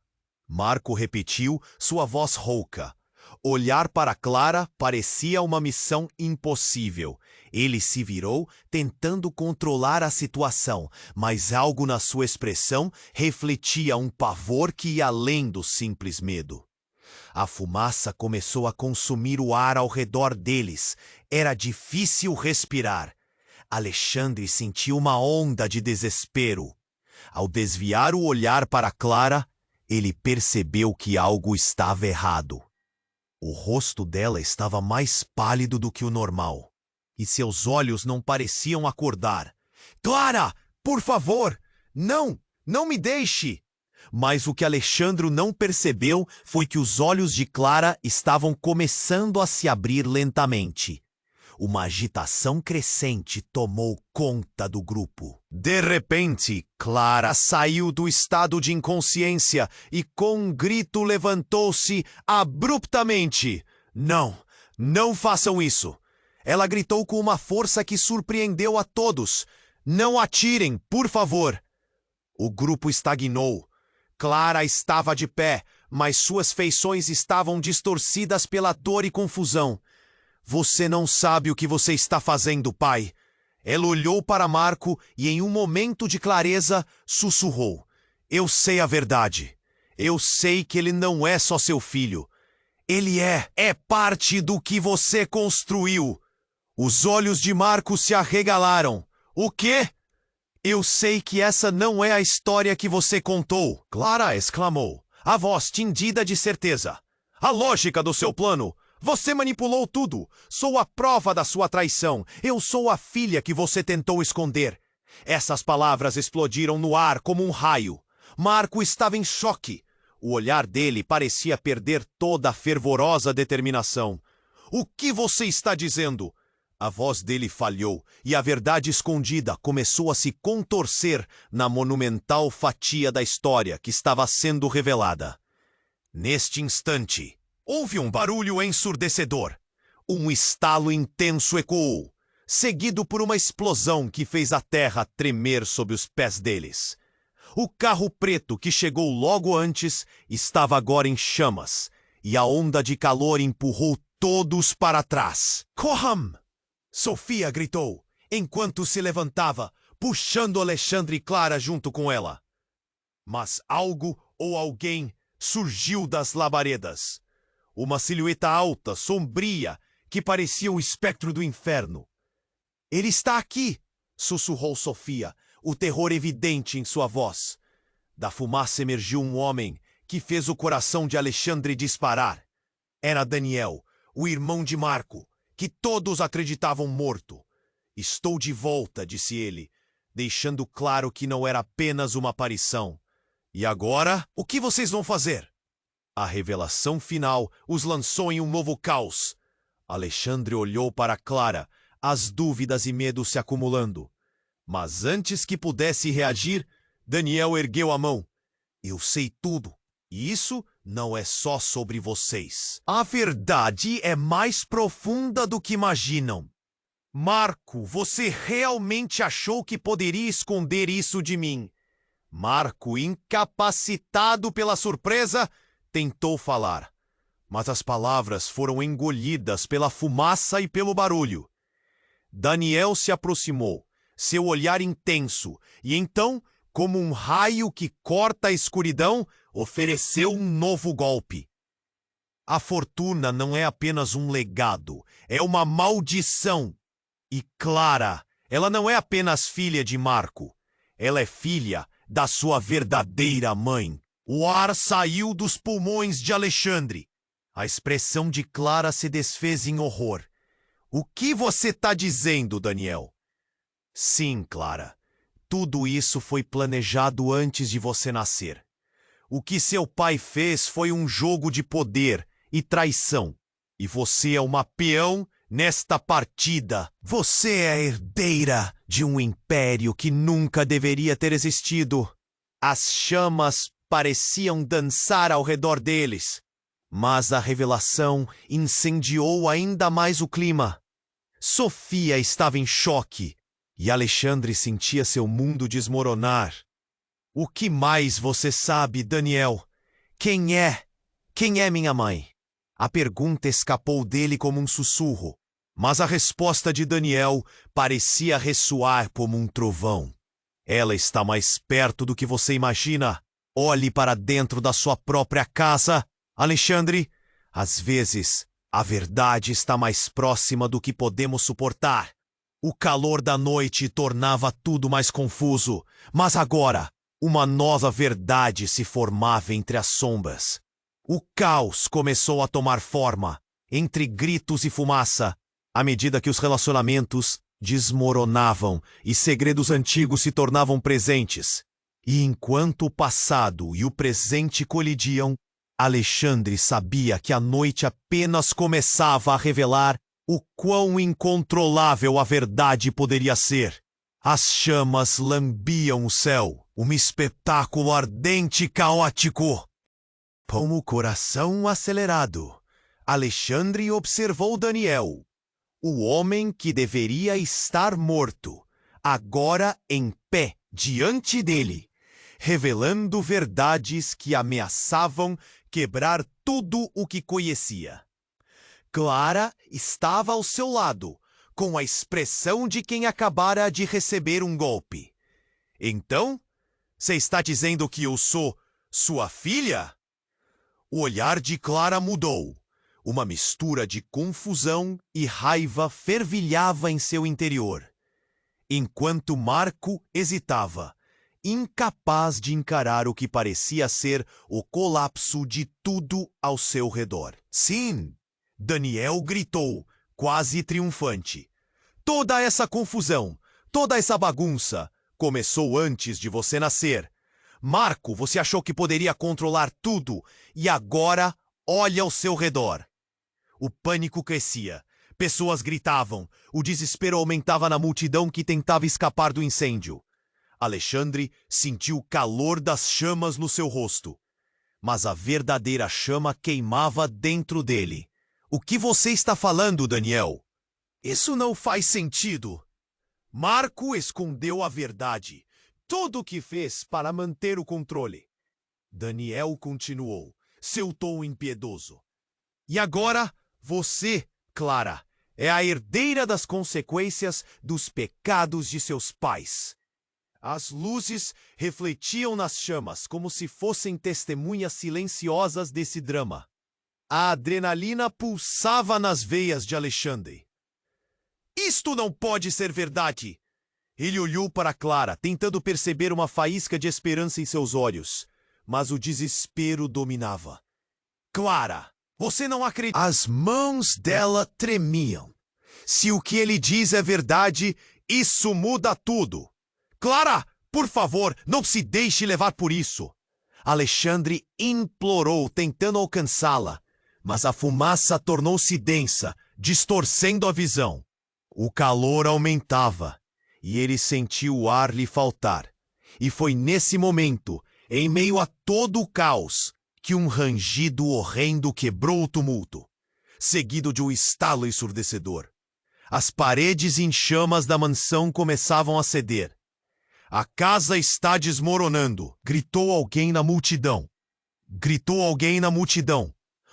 Marco repetiu, sua voz rouca. Olhar para Clara parecia uma missão impossível. Ele se virou, tentando controlar a situação, mas algo na sua expressão refletia um pavor que ia além do simples medo. A fumaça começou a consumir o ar ao redor deles. Era difícil respirar. Alexandre sentiu uma onda de desespero. Ao desviar o olhar para Clara, ele percebeu que algo estava errado. O rosto dela estava mais pálido do que o normal, e seus olhos não pareciam acordar. Clara, por favor, não me deixe! Mas o que Alexandre não percebeu foi que os olhos de Clara estavam começando a se abrir lentamente. Uma agitação crescente tomou conta do grupo. De repente, Clara saiu do estado de inconsciência e com um grito levantou-se abruptamente. Não façam isso! Ela gritou com uma força que surpreendeu a todos. Não atirem, por favor! O grupo estagnou. Clara estava de pé, mas suas feições estavam distorcidas pela dor e confusão. Você não sabe o que você está fazendo, pai. Ela olhou para Marco e, em um momento de clareza, sussurrou. Eu sei a verdade. Eu sei que ele não é só seu filho. Ele é parte do que você construiu. Os olhos de Marco se arregalaram. O quê? Eu sei que essa não é a história que você contou, Clara exclamou, a voz tindida de certeza. A lógica do seu plano. Você manipulou tudo. Sou a prova da sua traição. Eu sou a filha que você tentou esconder. Essas palavras explodiram no ar como um raio. Marco estava em choque. O olhar dele parecia perder toda a fervorosa determinação. O que você está dizendo? A voz dele falhou e a verdade escondida começou a se contorcer na monumental fatia da história que estava sendo revelada. Neste instante, houve um barulho ensurdecedor. Um estalo intenso ecoou, seguido por uma explosão que fez a terra tremer sob os pés deles. O carro preto que chegou logo antes estava agora em chamas, e a onda de calor empurrou todos para trás. Corram! Sofia gritou, enquanto se levantava, puxando Alexandre e Clara junto com ela. Mas algo ou alguém surgiu das labaredas. Uma silhueta alta, sombria, que parecia o espectro do inferno. Ele está aqui, sussurrou Sofia, o terror evidente em sua voz. Da fumaça emergiu um homem que fez o coração de Alexandre disparar. Era Daniel, o irmão de Marco, que todos acreditavam morto. Estou de volta, disse ele, deixando claro que não era apenas uma aparição. E agora, o que vocês vão fazer? A revelação final os lançou em um novo caos. Alexandre olhou para Clara, as dúvidas e medos se acumulando. Mas antes que pudesse reagir, Daniel ergueu a mão. Eu sei tudo, e isso não é só sobre vocês. A verdade é mais profunda do que imaginam. Marco, você realmente achou que poderia esconder isso de mim? Marco, incapacitado pela surpresa, tentou falar, mas as palavras foram engolidas pela fumaça e pelo barulho. Daniel se aproximou, seu olhar intenso, e então, como um raio que corta a escuridão, ofereceu um novo golpe. A fortuna não é apenas um legado, é uma maldição. E Clara, ela não é apenas filha de Marco, ela é filha da sua verdadeira mãe. O ar saiu dos pulmões de Alexandre. A expressão de Clara se desfez em horror. O que você está dizendo, Daniel? Sim, Clara. Tudo isso foi planejado antes de você nascer. O que seu pai fez foi um jogo de poder e traição. E você é uma peão nesta partida. Você é a herdeira de um império que nunca deveria ter existido. As chamas pareciam dançar ao redor deles. Mas a revelação incendiou ainda mais o clima. Sofia estava em choque e Alexandre sentia seu mundo desmoronar. O que mais você sabe, Daniel? Quem é? Quem é minha mãe? A pergunta escapou dele como um sussurro, mas a resposta de Daniel parecia ressoar como um trovão. Ela está mais perto do que você imagina. Olhe para dentro da sua própria casa, Alexandre. Às vezes, a verdade está mais próxima do que podemos suportar. O calor da noite tornava tudo mais confuso, mas agora, uma nova verdade se formava entre as sombras. O caos começou a tomar forma, entre gritos e fumaça, à medida que os relacionamentos desmoronavam e segredos antigos se tornavam presentes. E enquanto o passado e o presente colidiam, Alexandre sabia que a noite apenas começava a revelar o quão incontrolável a verdade poderia ser. As chamas lambiam o céu, um espetáculo ardente e caótico. Com o coração acelerado, Alexandre observou Daniel, o homem que deveria estar morto, agora em pé diante dele, revelando verdades que ameaçavam quebrar tudo o que conhecia. Clara estava ao seu lado, com a expressão de quem acabara de receber um golpe. Então, você está dizendo que eu sou sua filha? O olhar de Clara mudou. Uma mistura de confusão e raiva fervilhava em seu interior. Enquanto Marco hesitava, incapaz de encarar o que parecia ser o colapso de tudo ao seu redor. Sim! Daniel gritou, quase triunfante. Toda essa confusão, toda essa bagunça, começou antes de você nascer. Marco, você achou que poderia controlar tudo e agora olha ao seu redor. O pânico crescia. Pessoas gritavam. O desespero aumentava na multidão que tentava escapar do incêndio. Alexandre sentiu o calor das chamas no seu rosto. Mas a verdadeira chama queimava dentro dele. O que você está falando, Daniel? Isso não faz sentido. Marco escondeu a verdade. Tudo o que fez para manter o controle. Daniel continuou, seu tom impiedoso. E agora, você, Clara, é a herdeira das consequências dos pecados de seus pais. As luzes refletiam nas chamas como se fossem testemunhas silenciosas desse drama. A adrenalina pulsava nas veias de Alexandre. Isto não pode ser verdade! Ele olhou para Clara, tentando perceber uma faísca de esperança em seus olhos, mas o desespero dominava. Clara, você não acredita? As mãos dela tremiam. Se o que ele diz é verdade, isso muda tudo. Clara, por favor, não se deixe levar por isso. Alexandre implorou, tentando alcançá-la, mas a fumaça tornou-se densa, distorcendo a visão. O calor aumentava, e ele sentiu o ar lhe faltar. E foi nesse momento, em meio a todo o caos, que um rangido horrendo quebrou o tumulto, seguido de um estalo ensurdecedor. As paredes em chamas da mansão começavam a ceder. A casa está desmoronando, gritou alguém na multidão. Gritou alguém na multidão.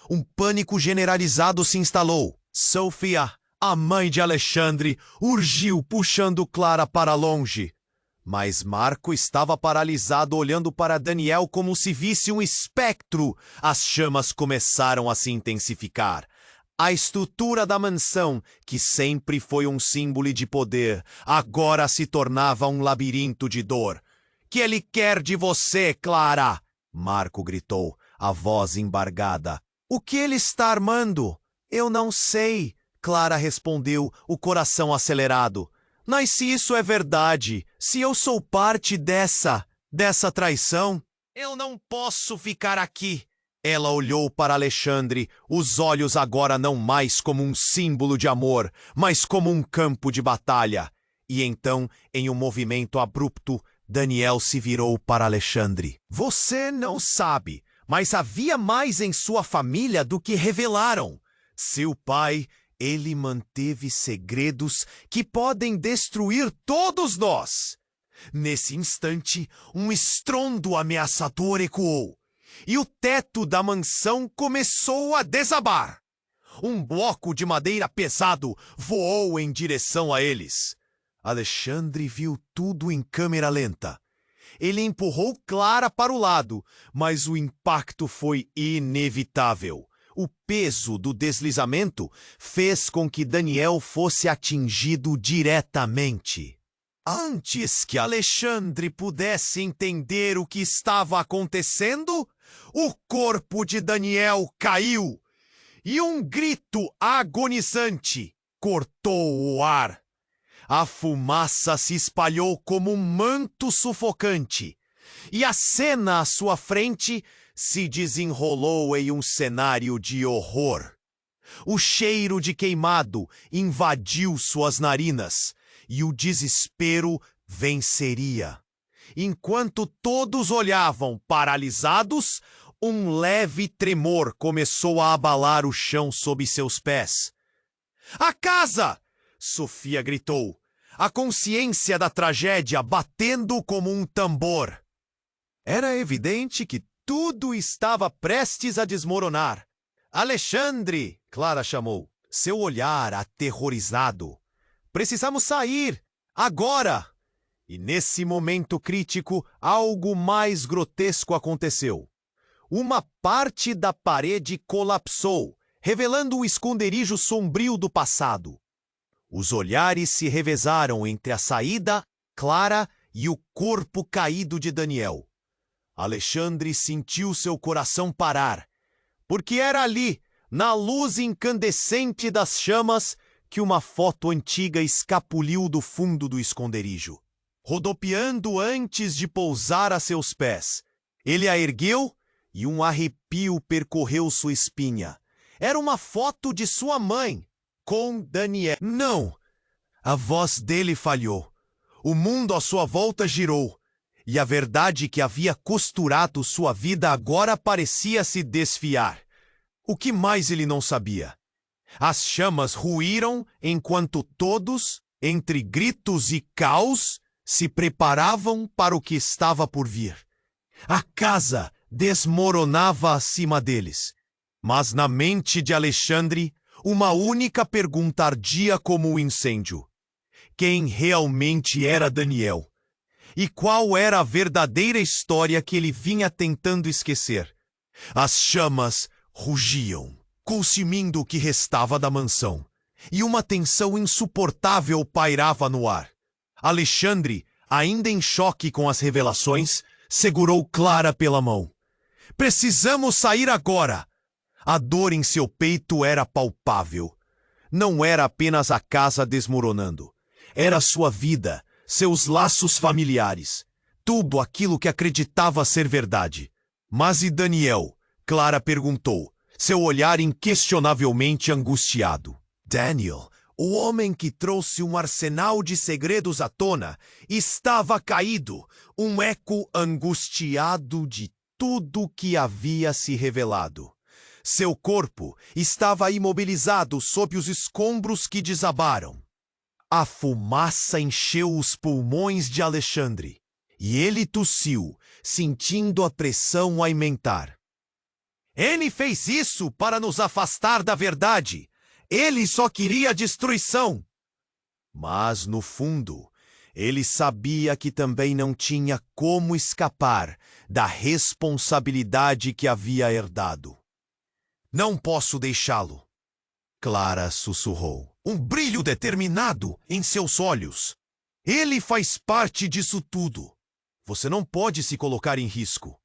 Um pânico generalizado se instalou. Sofia, a mãe de Alexandre, urgiu, puxando Clara para longe. Mas Marco estava paralisado, olhando para Daniel como se visse um espectro. As chamas começaram a se intensificar. A estrutura da mansão, que sempre foi um símbolo de poder, agora se tornava um labirinto de dor. Que ele quer de você, Clara? Marco gritou, a voz embargada. O que ele está armando? Eu não sei, Clara respondeu, o coração acelerado. Mas se isso é verdade, se eu sou parte dessa traição, eu não posso ficar aqui. Ela olhou para Alexandre, os olhos agora não mais como um símbolo de amor, mas como um campo de batalha. E então, em um movimento abrupto, Daniel se virou para Alexandre. Você não sabe, mas havia mais em sua família do que revelaram. Seu pai, ele manteve segredos que podem destruir todos nós. Nesse instante, um estrondo ameaçador ecoou. e o teto da mansão começou a desabar. Um bloco de madeira pesado voou em direção a eles. Alexandre viu tudo em câmera lenta. Ele empurrou Clara para o lado, mas o impacto foi inevitável. O peso do deslizamento fez com que Daniel fosse atingido diretamente. Antes que Alexandre pudesse entender o que estava acontecendo, o corpo de Daniel caiu e um grito agonizante cortou o ar. A fumaça se espalhou como um manto sufocante, e a cena à sua frente se desenrolou em um cenário de horror. O cheiro de queimado invadiu suas narinas, e o desespero venceria. Enquanto todos olhavam paralisados, um leve tremor começou a abalar o chão sob seus pés. A casa! Sofia gritou, a consciência da tragédia batendo como um tambor. Era evidente que tudo estava prestes a desmoronar. Alexandre! Clara chamou, seu olhar aterrorizado. Precisamos sair! Agora! E nesse momento crítico, algo mais grotesco aconteceu. Uma parte da parede colapsou, revelando o esconderijo sombrio do passado. Os olhares se revezaram entre a saída, Clara e o corpo caído de Daniel. Alexandre sentiu seu coração parar, porque era ali, na luz incandescente das chamas, que uma foto antiga escapuliu do fundo do esconderijo. Rodopiando antes de pousar a seus pés, ele a ergueu e um arrepio percorreu sua espinha. Era uma foto de sua mãe, com Daniel. Não! A voz dele falhou. O mundo à sua volta girou, e a verdade que havia costurado sua vida agora parecia se desfiar. O que mais ele não sabia? As chamas ruíram enquanto todos, entre gritos e caos, se preparavam para o que estava por vir. A casa desmoronava acima deles. Mas na mente de Alexandre, uma única pergunta ardia como um incêndio. Quem realmente era Daniel? E qual era a verdadeira história que ele vinha tentando esquecer? As chamas rugiam, consumindo o que restava da mansão, e uma tensão insuportável pairava no ar. Alexandre, ainda em choque com as revelações, segurou Clara pela mão. Precisamos sair agora! A dor em seu peito era palpável. Não era apenas a casa desmoronando. Era sua vida, seus laços familiares, tudo aquilo que acreditava ser verdade. Mas e Daniel? Clara perguntou, seu olhar inquestionavelmente angustiado. Daniel, o homem que trouxe um arsenal de segredos à tona, estava caído, um eco angustiado de tudo que havia se revelado. Seu corpo estava imobilizado sob os escombros que desabaram. A fumaça encheu os pulmões de Alexandre, e ele tossiu, sentindo a pressão aumentar. Ele fez isso para nos afastar da verdade. Ele só queria destruição. Mas, no fundo, ele sabia que também não tinha como escapar da responsabilidade que havia herdado. Não posso deixá-lo, Clara sussurrou, um brilho determinado em seus olhos. Ele faz parte disso tudo. Você não pode se colocar em risco.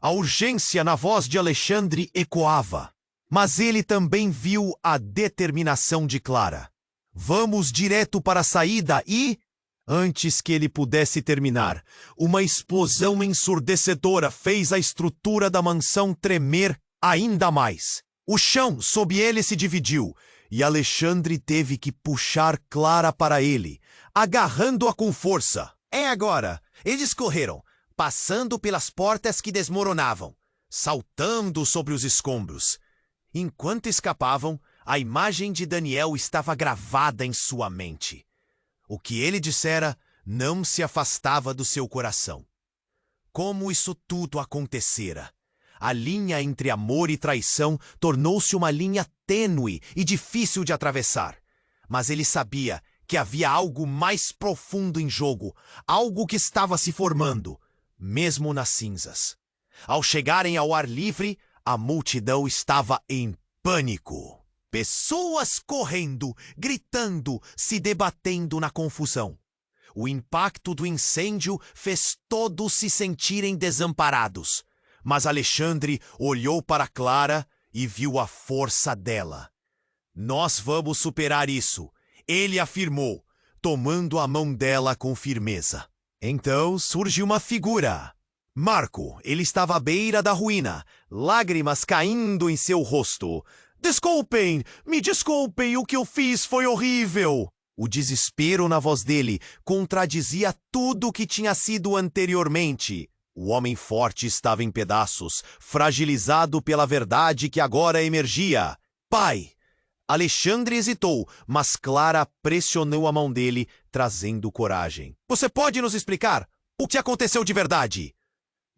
A urgência na voz de Alexandre ecoava, mas ele também viu a determinação de Clara. Vamos direto para a saída e... Antes que ele pudesse terminar, uma explosão ensurdecedora fez a estrutura da mansão tremer ainda mais. O chão sob ele se dividiu, e Alexandre teve que puxar Clara para ele, agarrando-a com força. É agora! Eles correram, passando pelas portas que desmoronavam, saltando sobre os escombros. Enquanto escapavam, a imagem de Daniel estava gravada em sua mente. O que ele dissera não se afastava do seu coração. Como isso tudo acontecera? A linha entre amor e traição tornou-se uma linha tênue e difícil de atravessar. Mas ele sabia que havia algo mais profundo em jogo, algo que estava se formando, mesmo nas cinzas. Ao chegarem ao ar livre, a multidão estava em pânico. Pessoas correndo, gritando, se debatendo na confusão. O impacto do incêndio fez todos se sentirem desamparados. Mas Alexandre olhou para Clara e viu a força dela. Nós vamos superar isso, ele afirmou, tomando a mão dela com firmeza. Então surgiu uma figura. Marco, ele estava à beira da ruína, lágrimas caindo em seu rosto. Desculpem, me desculpem, o que eu fiz foi horrível. O desespero na voz dele contradizia tudo o que tinha sido anteriormente. O homem forte estava em pedaços, fragilizado pela verdade que agora emergia. Pai! Alexandre hesitou, mas Clara pressionou a mão dele, trazendo coragem. Você pode nos explicar o que aconteceu de verdade?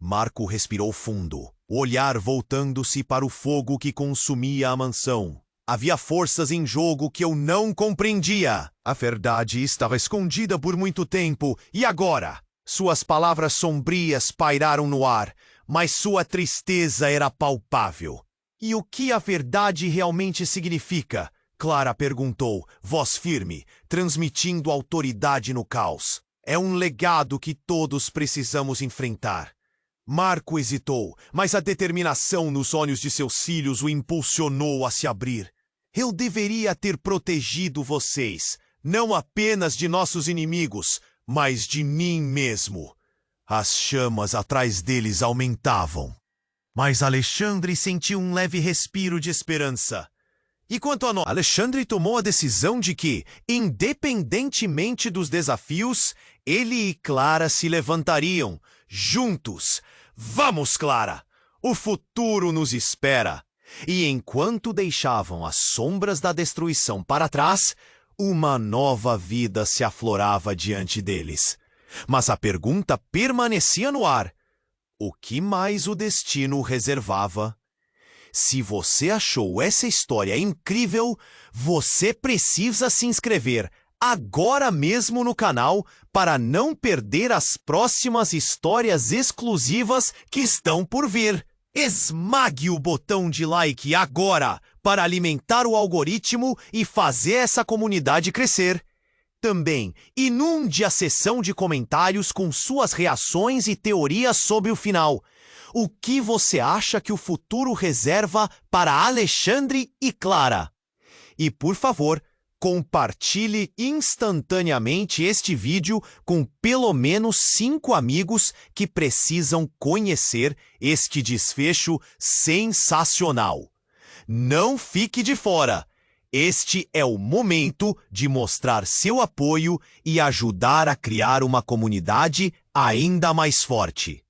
Marco respirou fundo, o olhar voltando-se para o fogo que consumia a mansão. Havia forças em jogo que eu não compreendia. A verdade estava escondida por muito tempo, e agora? Suas palavras sombrias pairaram no ar, mas sua tristeza era palpável. E o que a verdade realmente significa? Clara perguntou, voz firme, transmitindo autoridade no caos. É um legado que todos precisamos enfrentar. Marco hesitou, mas a determinação nos olhos de seus filhos o impulsionou a se abrir. Eu deveria ter protegido vocês, não apenas de nossos inimigos, mas de mim mesmo. As chamas atrás deles aumentavam. Mas Alexandre sentiu um leve respiro de esperança. E quanto a nós? Alexandre tomou a decisão de que, independentemente dos desafios, ele e Clara se levantariam, juntos. Vamos, Clara! O futuro nos espera. E enquanto deixavam as sombras da destruição para trás, uma nova vida se aflorava diante deles. Mas a pergunta permanecia no ar. O que mais o destino reservava? Se você achou essa história incrível, você precisa se inscrever agora mesmo no canal para não perder as próximas histórias exclusivas que estão por vir. Esmague o botão de like agora para alimentar o algoritmo e fazer essa comunidade crescer. Também inunde a seção de comentários com suas reações e teorias sobre o final. O que você acha que o futuro reserva para Alexandre e Clara? E, por favor, compartilhe instantaneamente este vídeo com pelo menos 5 amigos que precisam conhecer este desfecho sensacional. Não fique de fora! Este é o momento de mostrar seu apoio e ajudar a criar uma comunidade ainda mais forte.